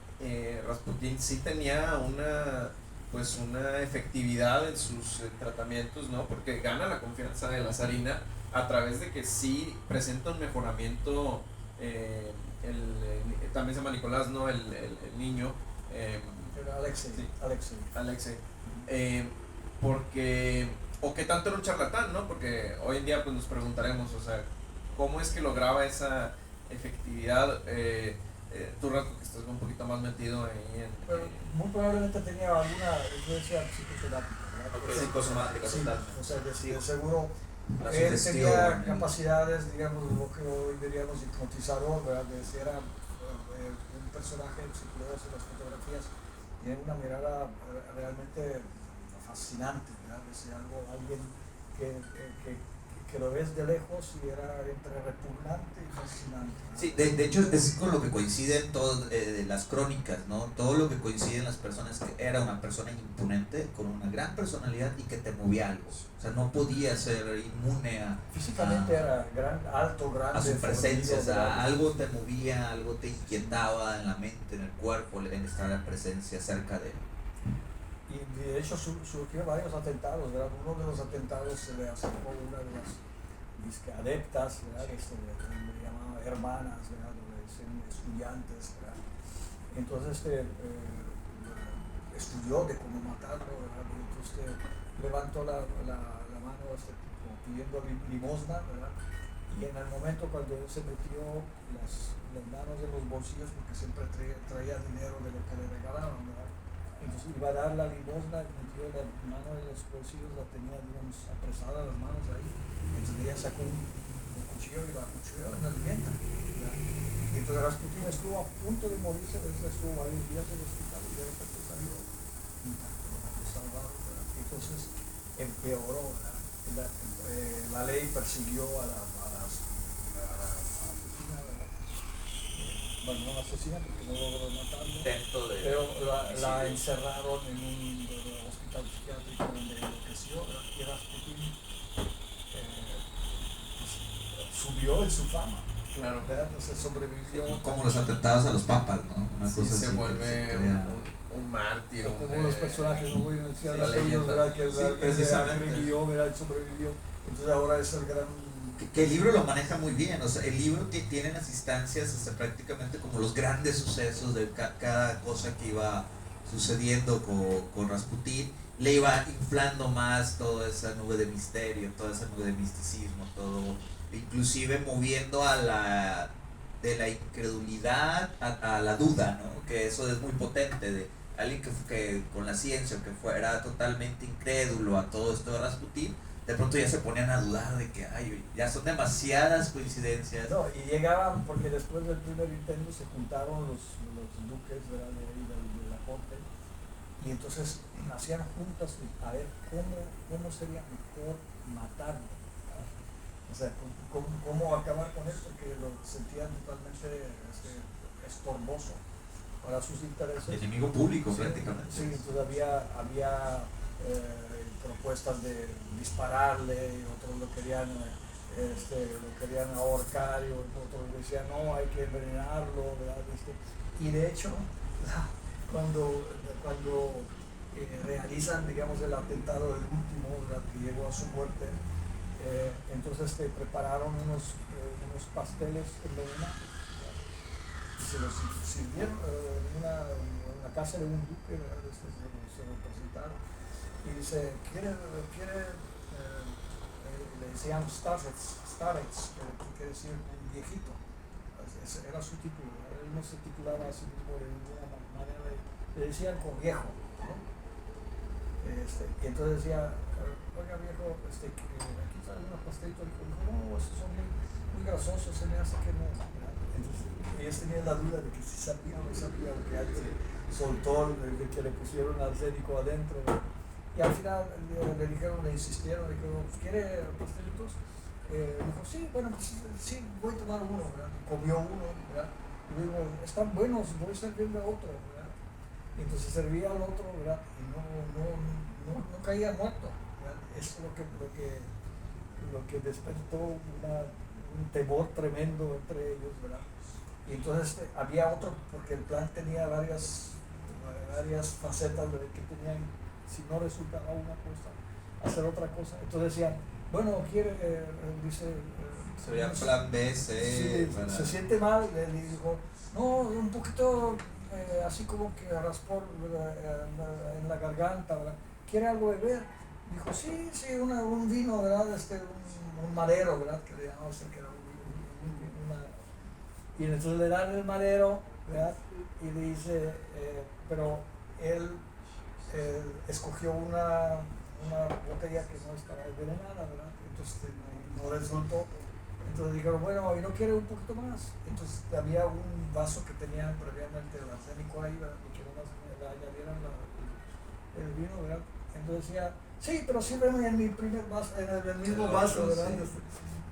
Rasputín sí tenía una efectividad en sus tratamientos, ¿no? Porque gana la confianza de la zarina a través de que sí presenta un mejoramiento, también se llama Nicolás, ¿no? El niño. Era Alexei. Sí. Alexei. Porque, o qué tanto era un charlatán, ¿no? Porque hoy en día pues nos preguntaremos, o sea, ¿cómo es que lograba esa efectividad? Tú, Rato, que estás un poquito más metido ahí en... Pero muy probablemente tenía alguna influencia psicoterápica, ¿verdad? Ok, psicosomática, Sí, totalmente. o sea, que sí, de seguro La él sugestión, tenía capacidades, digamos, lo que hoy diríamos hipnotizador, ¿verdad? Que si era un personaje, si tú ves en las fotografías, tiene una mirada realmente fascinante, ¿verdad? Es alguien que lo ves de lejos y era entre repugnante y fascinante, ¿verdad? Sí, de hecho es con lo que coinciden todas las crónicas, ¿no? Todo lo que coinciden las personas, que era una persona imponente, con una gran personalidad y que te movía algo. O sea, no podía ser inmune Físicamente era alto, grande, a su presencia, o sea, ¿verdad? algo te movía, algo te inquietaba en la mente, en el cuerpo, en estar en presencia cerca de él. Y de hecho surgieron varios atentados, ¿verdad? Uno de los atentados se le acercó una de las adeptas, ¿verdad? Le llamaba hermanas, ¿verdad? Le decían estudiantes, ¿verdad? Entonces estudió de cómo matarlo, ¿verdad? Y entonces levantó la mano a este tipo pidiendo limosna, ¿verdad? Y en el momento cuando él se metió las manos en los bolsillos, porque siempre traía dinero de lo que le regalaban, ¿verdad? Entonces iba a dar la limosna, metió la mano en los bolsillos, la tenía, digamos, apresada las manos ahí. Entonces ella sacó un cuchillo y la cuchilló en el vientre. Y entonces Rasputín estuvo a punto de morirse, estuvo varios días en el hospital y de repente salió intacto, salvado. Entonces empeoró, la ley persiguió a la asesina, bueno, no la asesina porque no logró matarlo, pero la encerraron en un hospital psiquiátrico donde enloqueció, y Rasputín subió en su fama. Claro. Entonces sobrevivió. Como los atentados a los papas, ¿no? Una Sí, cosa se así, vuelve crea. un mártir. Como los personajes, no voy a mencionar la los ellos, leyenda. ¿verdad? Que Sí, precisamente. sobrevivió. Entonces ahora es el gran. Que el libro lo maneja muy bien, o sea, el libro tiene las instancias prácticamente como los grandes sucesos de cada cosa que iba sucediendo con Rasputín, le iba inflando más toda esa nube de misterio, toda esa nube de misticismo, todo, inclusive moviendo de la incredulidad a la duda, ¿no? Que eso es muy potente, de alguien que con la ciencia, que fuera totalmente incrédulo a todo esto de Rasputín, de pronto ya se ponían a dudar de que ay, ya son demasiadas coincidencias. No, y llegaban, porque después del primer intento se juntaron los duques, ¿verdad? de la corte, y entonces hacían juntas a ver cómo sería mejor matarlo, ¿verdad? O sea, cómo acabar con él, porque lo sentían totalmente estorboso para sus intereses. Enemigo público, Sí, prácticamente. sí, entonces había propuestas de dispararle, y otros lo querían ahorcar, y otros decían no, hay que envenenarlo, ¿verdad? Y de hecho, cuando realizan, digamos, el atentado del último, ¿verdad? Que llegó a su muerte, entonces prepararon unos pasteles en Lorena, y se los sirvieron en una casa de un duque, ¿verdad? Se lo presentaron. Y dice, ¿quiere le decían starets, que quiere decir un viejito? Ese era su título, él no se titulaba a sí mismo de ninguna manera, le decían con viejo, ¿no? Y entonces decía, oiga viejo, aquí salen unos pastelitos, y dijo, no, esos son muy grasosos, se me hace que no, ¿verdad? Entonces ellos tenían la duda de que si sabía o no sabía, o que alguien soltó, de que le pusieron arsénico adentro, ¿verdad? Y al final le dijeron, le insistieron, le dijeron, ¿quiere pastelitos? Dijo, sí, bueno, pues, sí, voy a tomar uno, ¿verdad? Comió uno, ¿verdad? Y dijo, están buenos, voy a servirle a otro, ¿verdad? Y entonces servía al otro, ¿verdad? Y no caía muerto, ¿verdad? Eso es lo que despertó un temor tremendo entre ellos, ¿verdad? Y entonces había otro, porque el plan tenía varias facetas, ¿verdad? Que tenían, si no resultaba una cosa, hacer otra cosa. Entonces decían, bueno, quiere, dice, Se veía plan B, C. sí, para- se siente mal, le dijo, no, un poquito así como que raspor en la garganta, ¿verdad? ¿Quiere algo de beber? Dijo, sí, sí, un vino, ¿verdad? Un madero, ¿verdad? Que le llamamos, que era y entonces le dan el madero, ¿verdad? Y le dice, pero él escogió una botella que no estaba envenenada, ¿verdad? Entonces no resultó. Entonces dijeron, bueno, ¿y no quiere un poquito más? Entonces había un vaso que tenía previamente el arsénico ahí, ¿verdad? Y que nomás le añadieran el vino, ¿verdad? Entonces decía, sí, pero sírveme en mi primer vaso, en el mismo vaso, ¿verdad? Sí.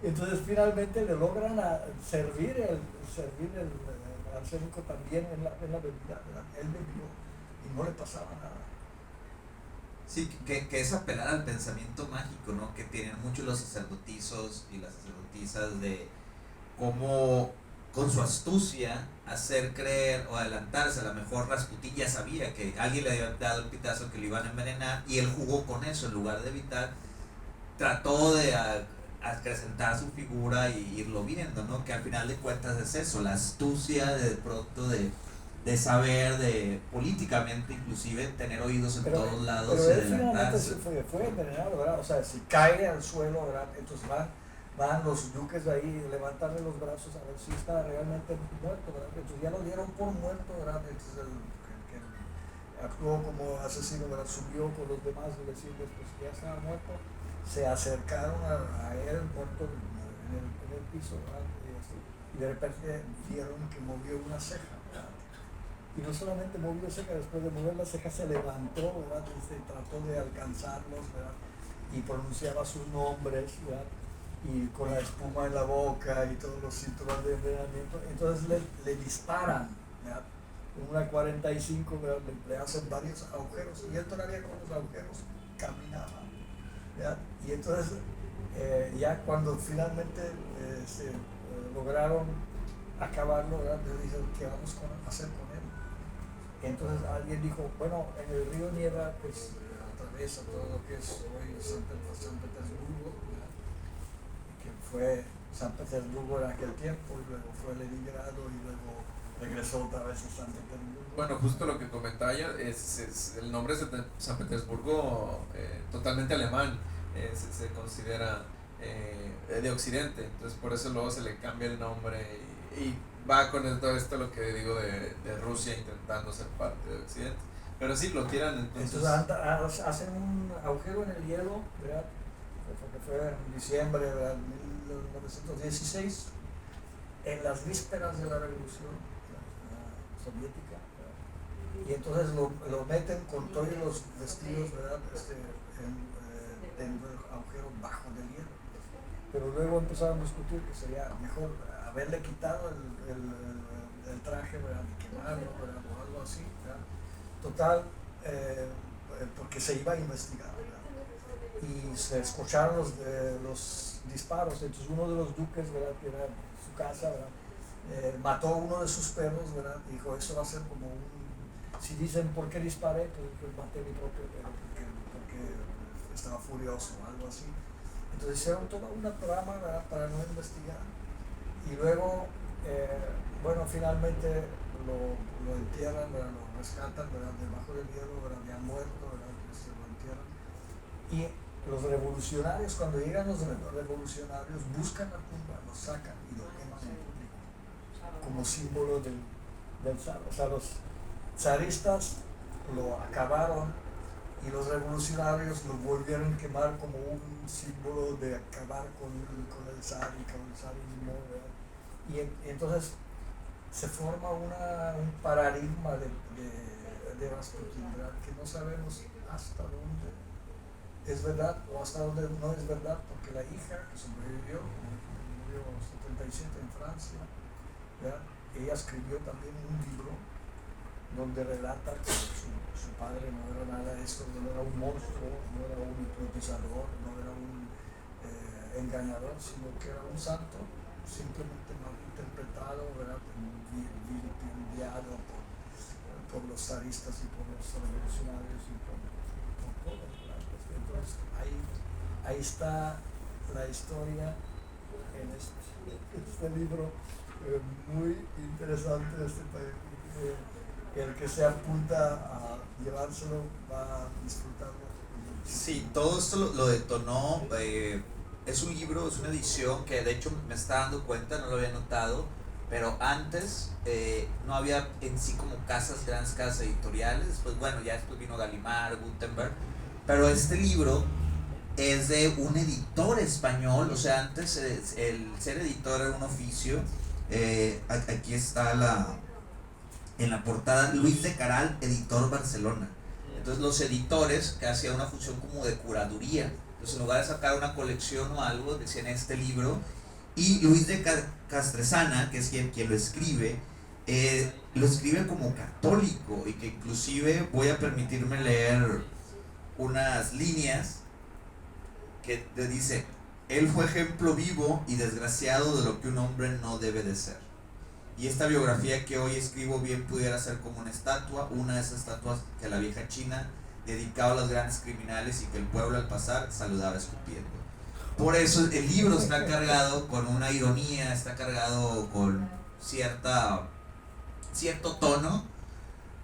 Entonces finalmente le logran servir el arsénico también en la bebida, ¿verdad? Él bebió y no le pasaba nada. Sí, que es apelar al pensamiento mágico, ¿no? Que tienen muchos los sacerdotizos y las sacerdotisas de cómo con su astucia hacer creer o adelantarse. A lo mejor Rasputín ya sabía que alguien le había dado el pitazo que lo iban a envenenar y él jugó con eso en lugar de evitar, trató de acrecentar su figura y irlo viendo, ¿no? Que al final de cuentas es eso, la astucia de pronto de saber, de políticamente inclusive tener oídos en todos lados y pero él finalmente adelantarse. fue envenenado, ¿verdad? O sea, si cae al suelo, ¿verdad? Entonces van los duques de ahí a levantarle los brazos a ver si está realmente muerto, ¿verdad? Entonces ya lo dieron por muerto, ¿verdad? Entonces el que actuó como asesino, ¿verdad? Subió con los demás y decirles, pues ya estaba muerto. Se acercaron a él muerto en el piso, ¿verdad? Y de repente vieron que movió una ceja, ¿verdad? Y no solamente movió ceja, después de mover la ceja se levantó, ¿verdad? Y se trató de alcanzarlos, ¿verdad? Y pronunciaba sus nombres, ¿verdad? Y con la espuma en la boca y todos los síntomas de envenenamiento. Entonces le disparan, ¿verdad? Con una 45, ¿verdad? Le hacen varios agujeros y él todavía con los agujeros caminaba, ¿verdad? Y entonces ya cuando finalmente lograron acabarlo, ¿verdad? Le dijeron, ¿qué vamos a hacer con él? Entonces alguien dijo, bueno, en el río Nieva pues atraviesa todo lo que es hoy San Petersburgo, ¿verdad? Que fue San Petersburgo en aquel tiempo, y luego fue Leningrado y luego regresó otra vez a San Petersburgo. Bueno, justo lo que comentaba ya, el nombre es de San Petersburgo, totalmente alemán, se considera de Occidente, entonces por eso luego se le cambia el nombre y va con todo esto lo que digo de Rusia intentando ser parte de Occidente. Pero sí, lo tiran entonces. Hacen un agujero en el hielo, ¿verdad? Porque fue en diciembre de 1916, en las vísperas de la revolución soviética, ¿verdad? Y entonces lo meten con todos los vestidos, ¿verdad? Dentro del agujero bajo del hielo. Pero luego empezaron a discutir que sería mejor haberle quitado el traje, ¿verdad? Y quemarlo, ¿verdad? O algo así, ¿verdad? Total, porque se iba a investigar, ¿verdad? Y se escucharon los disparos. Entonces uno de los duques, ¿verdad? Que era su casa, ¿verdad? Mató a uno de sus perros, ¿verdad? Dijo, eso va a ser como si dicen por qué disparé, pues maté a mi propio perro porque estaba furioso o algo así. Entonces hicieron toda una trama, ¿verdad? Para no investigar. Y luego, bueno, finalmente lo entierran, ¿verdad? Lo rescatan, ¿verdad? Debajo del hielo, ¿verdad? Ya muerto, ¿verdad? Lo entierran. Y los revolucionarios, cuando llegan los revolucionarios, buscan la tumba, lo sacan y lo queman en público como símbolo del zar. O sea, los zaristas lo acabaron y los revolucionarios lo volvieron a quemar como un símbolo de acabar con el zar y con el zarismo, ¿verdad? Y entonces se forma un paradigma de Rasputín, ¿verdad? Que no sabemos hasta dónde es verdad o hasta dónde no es verdad, porque la hija que sobrevivió, murió en 77 en Francia, ¿verdad? Ella escribió también un libro donde relata que su padre no era nada de esto, no era un monstruo, no era un hipnotizador, no era un engañador, sino que era un santo simplemente mal interpretado, ¿verdad? Vilipendiado por los zaristas y por los revolucionarios y por todos, ¿verdad? Entonces ahí está la historia en este libro muy interesante. El que se apunta a llevárselo va a disfrutarlo. Sí, todo esto lo detonó. Es un libro, es una edición que de hecho me está dando cuenta, no lo había notado, pero antes no había en sí como grandes casas editoriales. Pues bueno, ya después vino Gallimard, Gutenberg, pero este libro es de un editor español. O sea, antes el ser editor era un oficio. Aquí está en la portada, Luis de Caral, editor Barcelona. Entonces los editores, que hacían una función como de curaduría, entonces en lugar de sacar una colección o algo, decían este libro. Y Luis de Castresana, que es quien lo escribe como católico, y que inclusive voy a permitirme leer unas líneas que te dice: él fue ejemplo vivo y desgraciado de lo que un hombre no debe de ser. Y esta biografía que hoy escribo bien pudiera ser como una estatua, una de esas estatuas que la vieja China dedicaba a los grandes criminales y que el pueblo al pasar saludaba escupiendo. Por eso el libro está cargado con una ironía, está cargado con cierto tono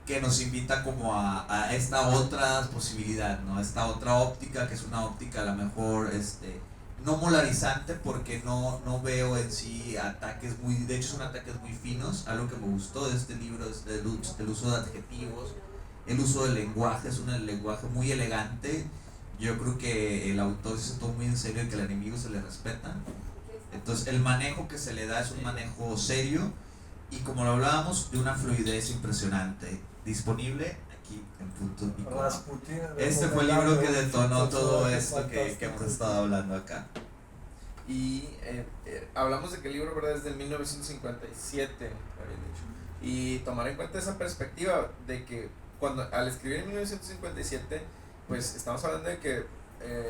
que nos invita como a esta otra posibilidad, ¿no? Esta otra óptica, que es una óptica a lo mejor no polarizante, porque no veo en sí ataques de hecho son ataques muy finos. Algo que me gustó de este libro es el uso de adjetivos, el uso del lenguaje. Es un lenguaje muy elegante. Yo creo que el autor se tomó muy en serio y que al enemigo se le respeta. Entonces el manejo que se le da es un manejo serio y, como lo hablábamos, de una fluidez impresionante. Disponible aquí en Punto y Coma. Este fue el libro que detonó todo esto que hemos estado hablando acá. Y hablamos de que el libro, ¿verdad?, es del 1957, habían dicho. Y tomar en cuenta esa perspectiva de que al escribir en 1957, pues estamos hablando de que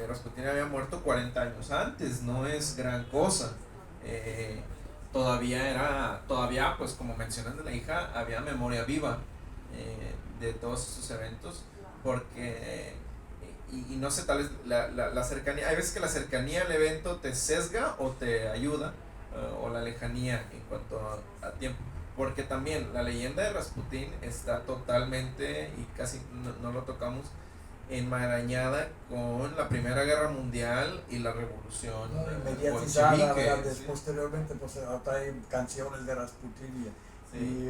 Rasputín había muerto 40 años antes. No es gran cosa. Todavía, pues como mencionan de la hija, había memoria viva de todos estos eventos, porque y no sé, tal vez la cercanía, hay veces que la cercanía al evento te sesga o te ayuda, o la lejanía en cuanto a tiempo, porque también la leyenda de Rasputín está totalmente, y casi no lo tocamos, enmarañada con la Primera Guerra Mundial y la Revolución mediatizada, bolchevique. Sí. Posteriormente pues hay canciones de Rasputín y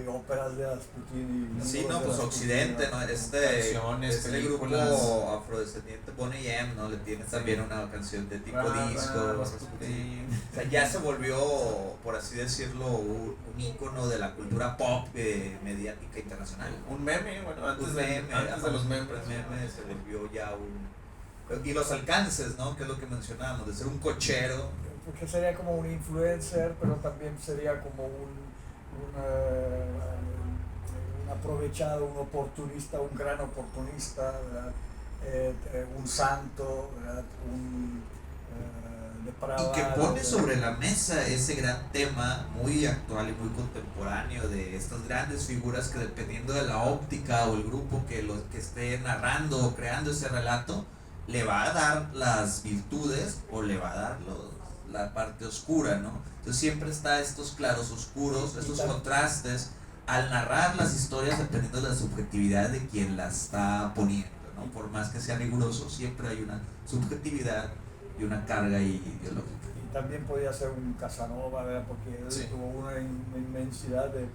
óperas de Rasputín y sí, no, pues Occidente, ¿no? Este grupo afrodescendiente Boney M, ¿no? Le tiene también una canción de tipo disco. Rasputín. O sea, ya se volvió, por así decirlo, un ícono de la cultura pop mediática internacional. Un meme, bueno, antes de los memes. Meme se volvió ya y los alcances, ¿no? Que es lo que mencionábamos, de ser un cochero. Porque sería como un influencer, pero también sería como un aprovechado, un oportunista, un gran oportunista, ¿verdad? Un santo, ¿verdad? Depravado. Y que pone sobre la mesa ese gran tema muy actual y muy contemporáneo de estas grandes figuras que, dependiendo de la óptica o el grupo que esté narrando o creando ese relato, le va a dar las virtudes o le va a dar la parte oscura, ¿no? Entonces siempre está estos claros oscuros, estos contrastes al narrar las historias, dependiendo de la subjetividad de quien las está poniendo, ¿no? Por más que sea riguroso, siempre hay una subjetividad y una carga ideológica. Y también podía ser un Casanova, ¿verdad? Porque él tuvo una inmensidad de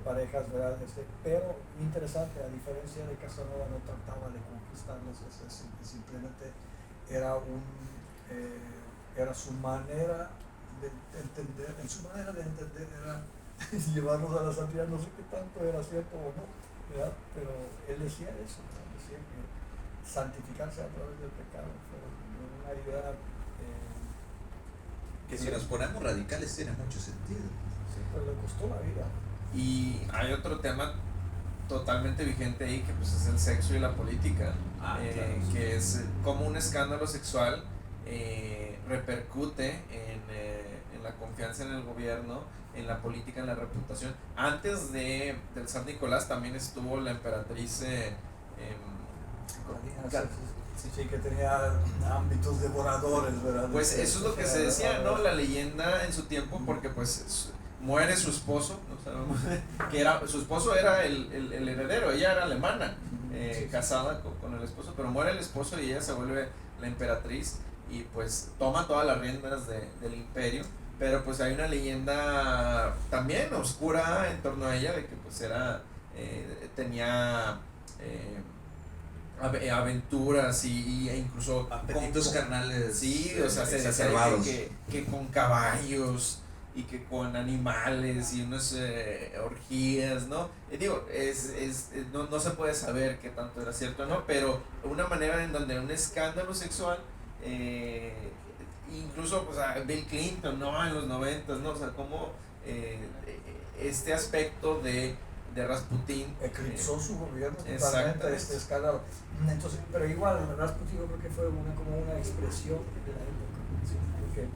parejas, ¿verdad? Pero interesante, a diferencia de Casanova, no trataba de conquistarlos, simplemente era su manera de entender, era llevarlos a la santidad. No sé qué tanto era cierto o no, ¿verdad? Pero él decía eso, ¿verdad? Decía que santificarse a través del pecado fue una idea que, si nos ponemos radicales, tiene mucho sentido. Sí, pero le costó la vida. Y hay otro tema totalmente vigente ahí, que pues es el sexo y la política, claro, que es como un escándalo sexual repercute en la confianza en el gobierno, en la política, en la reputación. Antes del San Nicolás también estuvo la emperatriz Sí, que tenía ámbitos devoradores, ¿verdad? Pues eso es lo que se decía, ¿no? La leyenda en su tiempo, porque pues muere su esposo, no sabemos, que era, su esposo era el heredero, ella era alemana, casada con el esposo, pero muere el esposo y ella se vuelve la emperatriz y pues toma todas las riendas del imperio, pero pues hay una leyenda también oscura en torno a ella de que pues era, tenía aventuras e incluso apetitos carnales, sí, o sea, se decía que con caballos y que con animales y unas orgías, ¿no? Digo, no se puede saber qué tanto era cierto o no, pero una manera en donde un escándalo sexual, incluso pues, a Bill Clinton, ¿no? En los 90, ¿no? O sea, como este aspecto de Rasputín eclipsó su gobierno totalmente exactamente. este escándalo. Entonces, pero igual Rasputín yo creo que fue como una expresión de la época, ¿sí? Porque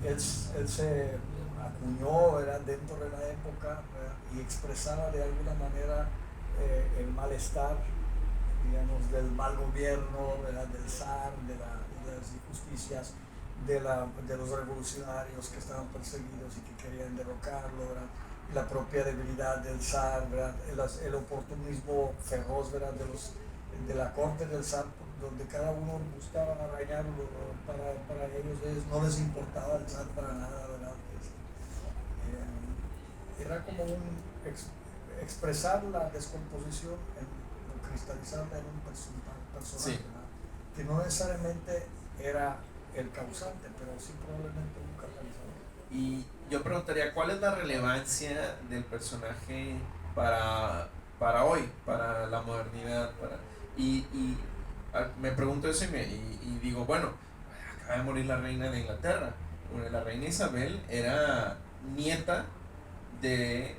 él se acuñó, ¿verdad?, dentro de la época, ¿verdad?, y expresaba de alguna manera el malestar, digamos, del mal gobierno, ¿verdad?, del zar, de las injusticias, de los revolucionarios que estaban perseguidos y que querían derrocarlo, ¿verdad?, la propia debilidad del zar, ¿verdad?, el oportunismo feroz, ¿verdad?, de la corte del zar, donde cada uno buscaba arañarlo para ellos no les importaba el zar para nada, ¿verdad? Era como expresar la descomposición, cristalizarla en un personaje, Sí. ¿verdad?, que no necesariamente era el causante, pero sí probablemente un catalizador. Y yo preguntaría, ¿cuál es la relevancia del personaje para hoy, para la modernidad? Me pregunto eso y digo, bueno, acaba de morir la reina de Inglaterra. Bueno, la reina Isabel era nieta del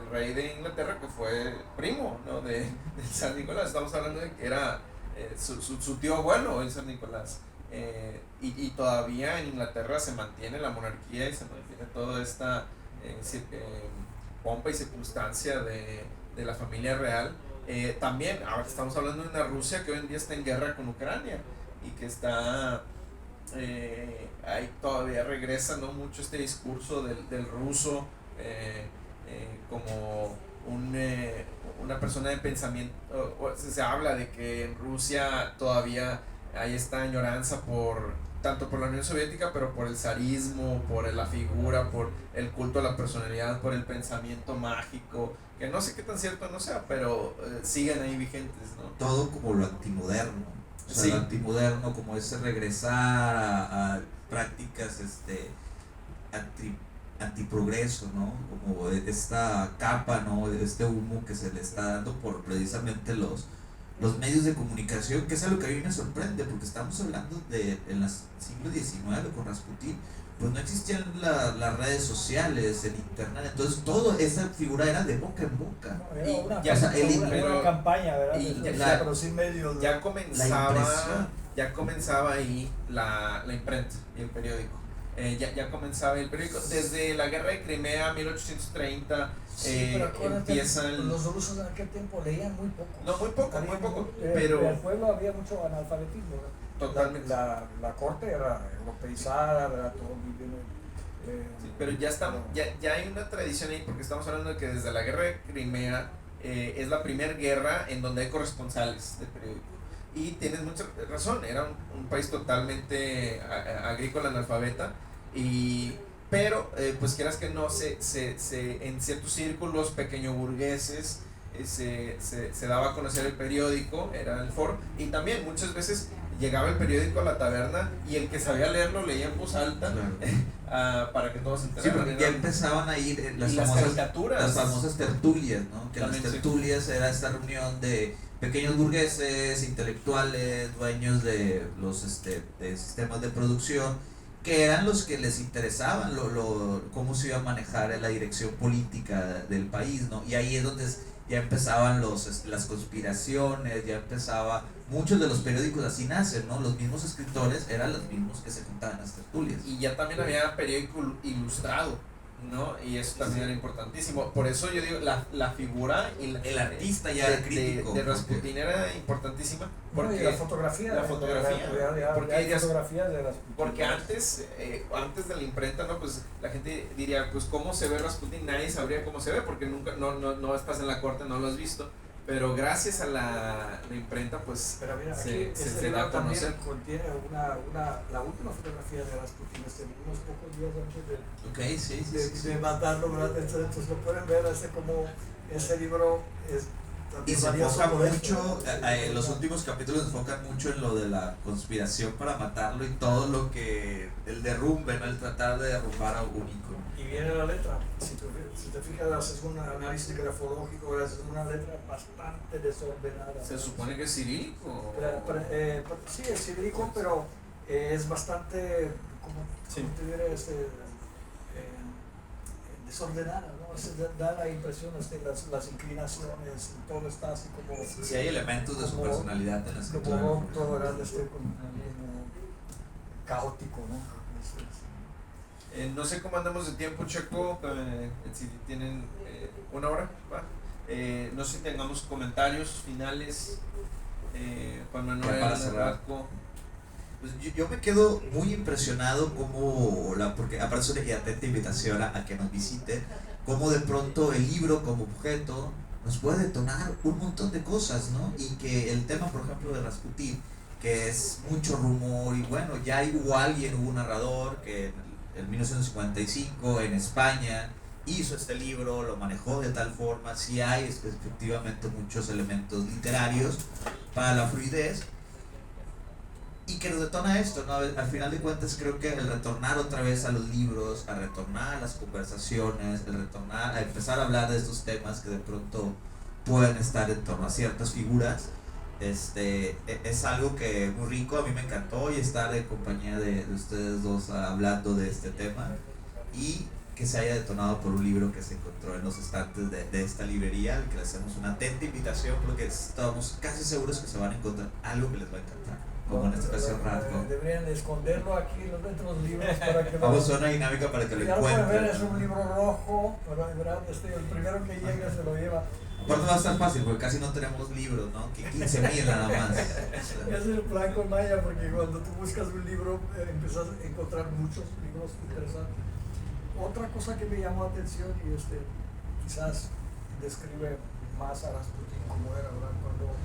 rey de Inglaterra, que fue primo, ¿no?, de San Nicolás. Estamos hablando de que era su tío abuelo, el San Nicolás. Y todavía en Inglaterra se mantiene la monarquía y se mantiene toda esta pompa y circunstancia de la familia real. También ahora estamos hablando de una Rusia que hoy en día está en guerra con Ucrania y que está ahí todavía regresa, ¿no?, mucho este discurso del ruso como una persona de pensamiento. Se habla de que en Rusia todavía hay esta añoranza tanto por la Unión Soviética, pero por el zarismo, por la figura, por el culto a la personalidad, por el pensamiento mágico, que no sé qué tan cierto no sea, pero siguen ahí vigentes, ¿no? Todo como lo antimoderno, o sea, Sí. lo antimoderno como ese regresar a prácticas antiprogreso, ¿no? Como esta capa, ¿no?, este humo que se le está dando por precisamente los medios de comunicación, que es algo que a mí me sorprende, porque estamos hablando en el siglo XIX con Rasputín, pues no existían las redes sociales, el internet, entonces toda esa figura era de boca en boca. No, era Y una, ya, una campaña, ¿verdad? y Pero sin medios. ya impresión. comenzaba ahí la imprenta y el periódico. Ya comenzaba el periódico desde la guerra de Crimea 1830. Pero acuérdate, Empiezan los rusos en aquel tiempo leían muy poco. No, muy poco, pero en el pueblo había mucho analfabetismo, ¿verdad? totalmente. La corte era europeizada, ¿verdad? Todo muy bien. Sí, pero ya hay una tradición ahí, porque estamos hablando de que desde la guerra de Crimea es la primera guerra en donde hay corresponsales del periódico. Y tienes mucha razón, era un país totalmente agrícola, analfabeta, pero pues quieras que no, en ciertos círculos pequeño burgueses se daba a conocer el periódico, era el foro, y también muchas veces llegaba el periódico a la taberna y el que sabía leerlo leía en voz alta. Claro. Para que todos se enteraran. Sí, porque ya empezaban a ir las famosas tertulias, ¿no? Que también, las tertulias era esta reunión de pequeños burgueses, intelectuales, dueños de los de sistemas de producción, que eran los que les interesaban cómo se iba a manejar la dirección política del país, ¿no? Y ahí es donde ya empezaban las conspiraciones, ya empezaba, muchos de los periódicos así nacen, ¿no? Los mismos escritores eran los mismos que se juntaban en las tertulias. Y ya también había periódico ilustrado, ¿no? Y eso también era importantísimo. Por eso yo digo, la figura y El artista ya era crítico. de Rasputín era importantísima. Porque y la fotografía. la fotografía, porque hay dirías- fotografías de Rasputín. Porque antes de la imprenta, ¿no? Pues la gente diría, pues ¿cómo se ve Rasputín? Nadie sabría cómo se ve porque nunca, no estás en la corte, no lo has visto. Pero gracias a la imprenta, pues Pero mira, se- aquí se este da a libro también conocer. contiene la última fotografía de Rasputín, unos pocos días antes Ok, sí. de matarlo, ¿verdad? Entonces lo pueden ver, como ese libro es Y también se valioso enfoca por mucho, esto. los últimos capítulos se enfocan mucho en lo de la conspiración para matarlo y todo lo que, el derrumbe, ¿no? El tratar de derrumbar a un ícono. Y viene la letra. Si te fijas, haces un análisis grafológico, haces una letra bastante desordenada. Se supone que es cirílico. Sí, es cirílico, pero es bastante, como Sí. te diré, desordenada, ¿no? Da la impresión, las inclinaciones, todo está así como... Sí, hay elementos de su como- personalidad en la escritura. Como todo era como caótico, ¿no? No sé cómo andamos de tiempo, Checo, si tienen una hora, ¿va? No sé si tengamos comentarios finales, Juan Manuel, Ya para cerrar. Radko. Pues yo me quedo muy impresionado porque aparece una atenta invitación a que nos visite, cómo de pronto el libro como objeto nos puede detonar un montón de cosas, ¿no? Y que el tema, por ejemplo, de Rasputín, que es mucho rumor, y bueno, ya hubo un narrador que en 1955 en España hizo este libro, lo manejó de tal forma, sí hay efectivamente muchos elementos literarios para la fluidez, y que nos detona esto, ¿no? Al final de cuentas creo que el retornar otra vez a los libros, a retornar a las conversaciones, el retornar a empezar a hablar de estos temas que de pronto pueden estar en torno a ciertas figuras, es algo que muy rico, a mí me encantó, y estar en compañía de ustedes dos hablando de este tema, y que se haya detonado por un libro que se encontró en los estantes de esta librería, al que le hacemos una atenta invitación porque estamos casi seguros que se van a encontrar algo que les va a encantar. Como en esta ocasión Radko. Deberían esconderlo aquí dentro de los libros para que Vamos a una dinámica para que lo ya lo pueden ver, encuentren. es un libro rojo, ¿verdad? El primero que llega se lo lleva. Aparte va a estar fácil porque casi no tenemos libros, ¿no? Que 15,000 nada más. Es el plan con Maya, porque cuando tú buscas un libro empiezas a encontrar muchos libros interesantes. Otra cosa que me llamó la atención y quizás describe más a Rasputín como era, ¿verdad? Cuando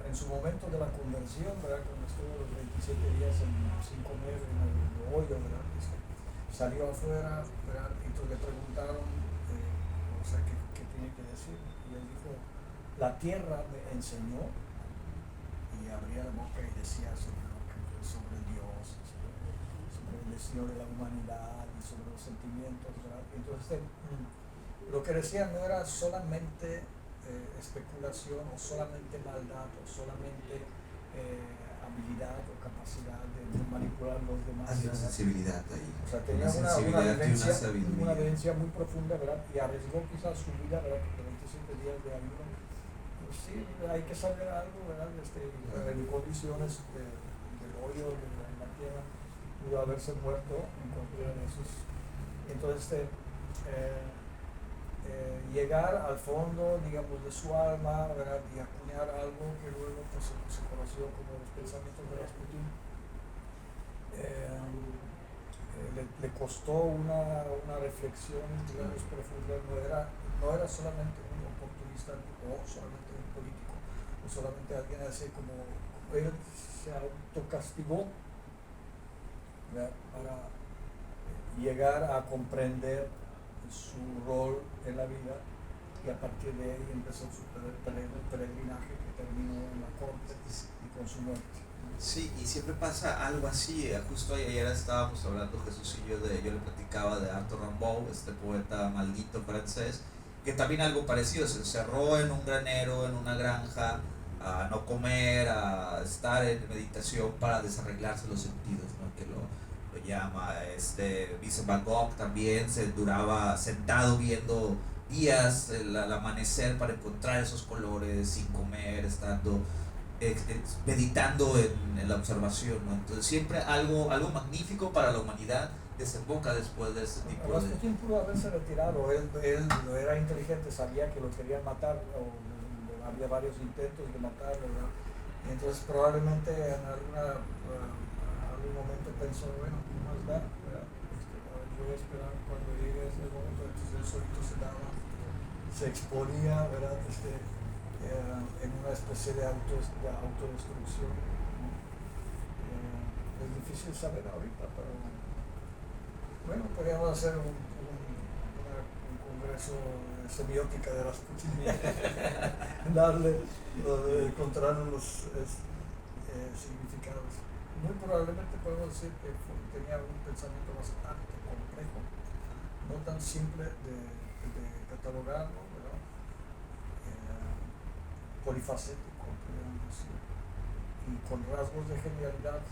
en su momento de la conversión, ¿verdad? Cuando estuvo los 27 días sin comer en el hoyo, ¿verdad? Salió afuera, ¿verdad? Y entonces le preguntaron, ¿qué tiene que decir? Y él dijo, la tierra me enseñó, y abría la boca y decía sobre Dios, sobre el destino de la humanidad y sobre los sentimientos, ¿verdad? Entonces lo que decía no era solamente especulación o solamente maldad o solamente habilidad o capacidad de manipular a los demás. Hay una sensibilidad ahí. O sea, tenía Una una sensibilidad y vivencia, una sabiduría. una vivencia muy profunda, ¿verdad? Y arriesgó quizás su vida, ¿verdad? Porque 27 días de ayuno. Pues sí, hay que saber algo, ¿verdad? En condiciones del hoyo, de la tierra, pudo haberse muerto en cualquiera de esos. Entonces, llegar al fondo, digamos, de su alma, ¿verdad? Y acuñar algo que luego pues, se conoció como los pensamientos de Rasputín. Le costó una reflexión, digamos, profunda. No era solamente un oportunista o solamente un político o solamente alguien así como él se autocastigó, ¿verdad? Para llegar a comprender su rol en la vida, y a partir de ahí empezó su peregrinaje que terminó en la corte y con su muerte. Sí, y siempre pasa algo así. Justo ayer estábamos hablando Jesús y yo le platicaba de Arthur Rimbaud, este poeta maldito francés, que también algo parecido, se encerró en un granero, en una granja, a no comer, a estar en meditación para desarreglarse los sentidos, ¿no? Que lo llama Vincent Van Gogh también se duraba sentado viendo días el amanecer para encontrar esos colores sin comer, estando meditando en la observación, ¿no? Entonces siempre algo magnífico para la humanidad desemboca después de este tipo de... Rasputín pudo haberse retirado, él no era inteligente, sabía que lo querían matar, había varios intentos de matarlo, ¿verdad? Y entonces probablemente en algún momento pensó, bueno, ¿qué más da? ¿Verdad? Yo voy a esperar cuando llegue ese momento, entonces él solito se exponía, ¿verdad? En una especie de autodestrucción. Es difícil saber ahorita, pero bueno, podríamos hacer un congreso de semiótica de Rasputín, encontrar los significados. Muy probablemente podemos decir que tenía un pensamiento bastante complejo, no tan simple de catalogarlo, ¿verdad? Polifacético, podríamos decir, y con rasgos de genialidad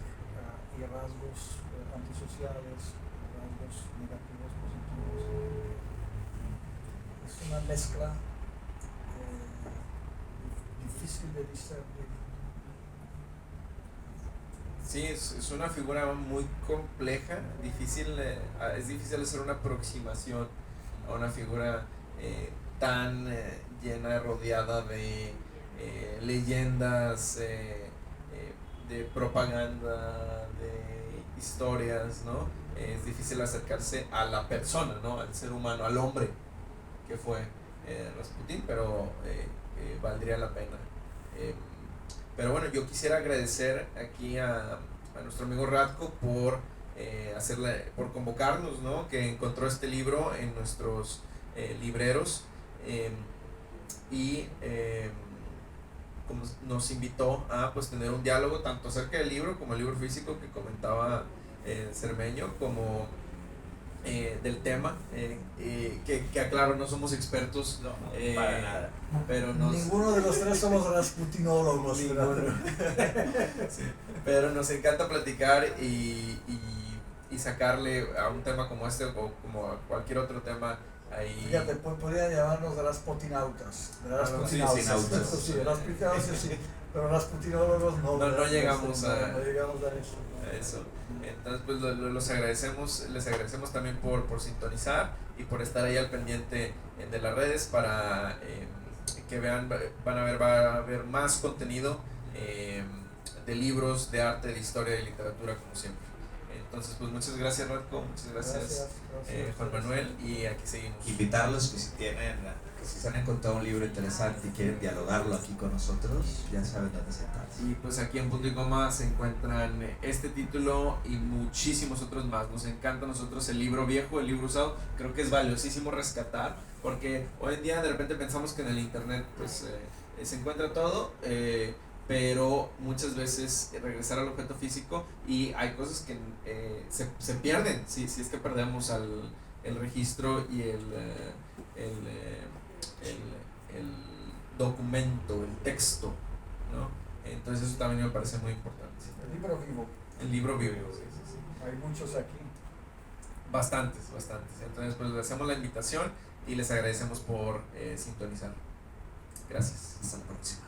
y rasgos antisociales, rasgos negativos, positivos. Es una mezcla difícil de discernir. Sí, es una figura muy compleja, es difícil hacer una aproximación a una figura tan llena, rodeada de leyendas, de propaganda, de historias, ¿no? Es difícil acercarse a la persona, ¿no? Al ser humano, al hombre que fue Rasputín, pero valdría la pena. Pero bueno, yo quisiera agradecer aquí a nuestro amigo Radko por por convocarnos, ¿no? Que encontró este libro en nuestros libreros y como nos invitó a pues tener un diálogo tanto acerca del libro como el libro físico que comentaba Cermeño, como del tema, que aclaro, no somos expertos, No, para nada. pero Ninguno de los tres somos rasputinólogos. sí, pero nos encanta platicar y sacarle a un tema como este o como a cualquier otro tema ahí. Fíjate, podrían llamarnos rasputinautas. Rasputinautas. Sí, rasputinautas sí, pero rasputinólogos no. No llegamos a eso. eso. Entonces pues les agradecemos también por sintonizar y por estar ahí al pendiente de las redes para que vean, va a haber más contenido de libros, de arte, de historia, de literatura, como siempre. Entonces pues muchas gracias Radko, muchas gracias Juan Manuel, y aquí seguimos. Invitarlos que si se han encontrado un libro interesante y quieren dialogarlo aquí con nosotros, ya saben dónde sentarse. Y pues aquí en Punto y Coma se encuentran este título y muchísimos otros más. Nos encanta a nosotros el libro viejo, el libro usado. Creo que es valiosísimo rescatar, porque hoy en día de repente pensamos que en el internet pues se encuentra todo, pero muchas veces regresar al objeto físico y hay cosas que se pierden si es que perdemos el registro y el documento, el texto, ¿no? Entonces eso también me parece muy importante. El libro vivo. El libro vivo, sí. Hay muchos aquí. Bastantes. Entonces pues les hacemos la invitación y les agradecemos por sintonizar. Gracias. Hasta la próxima.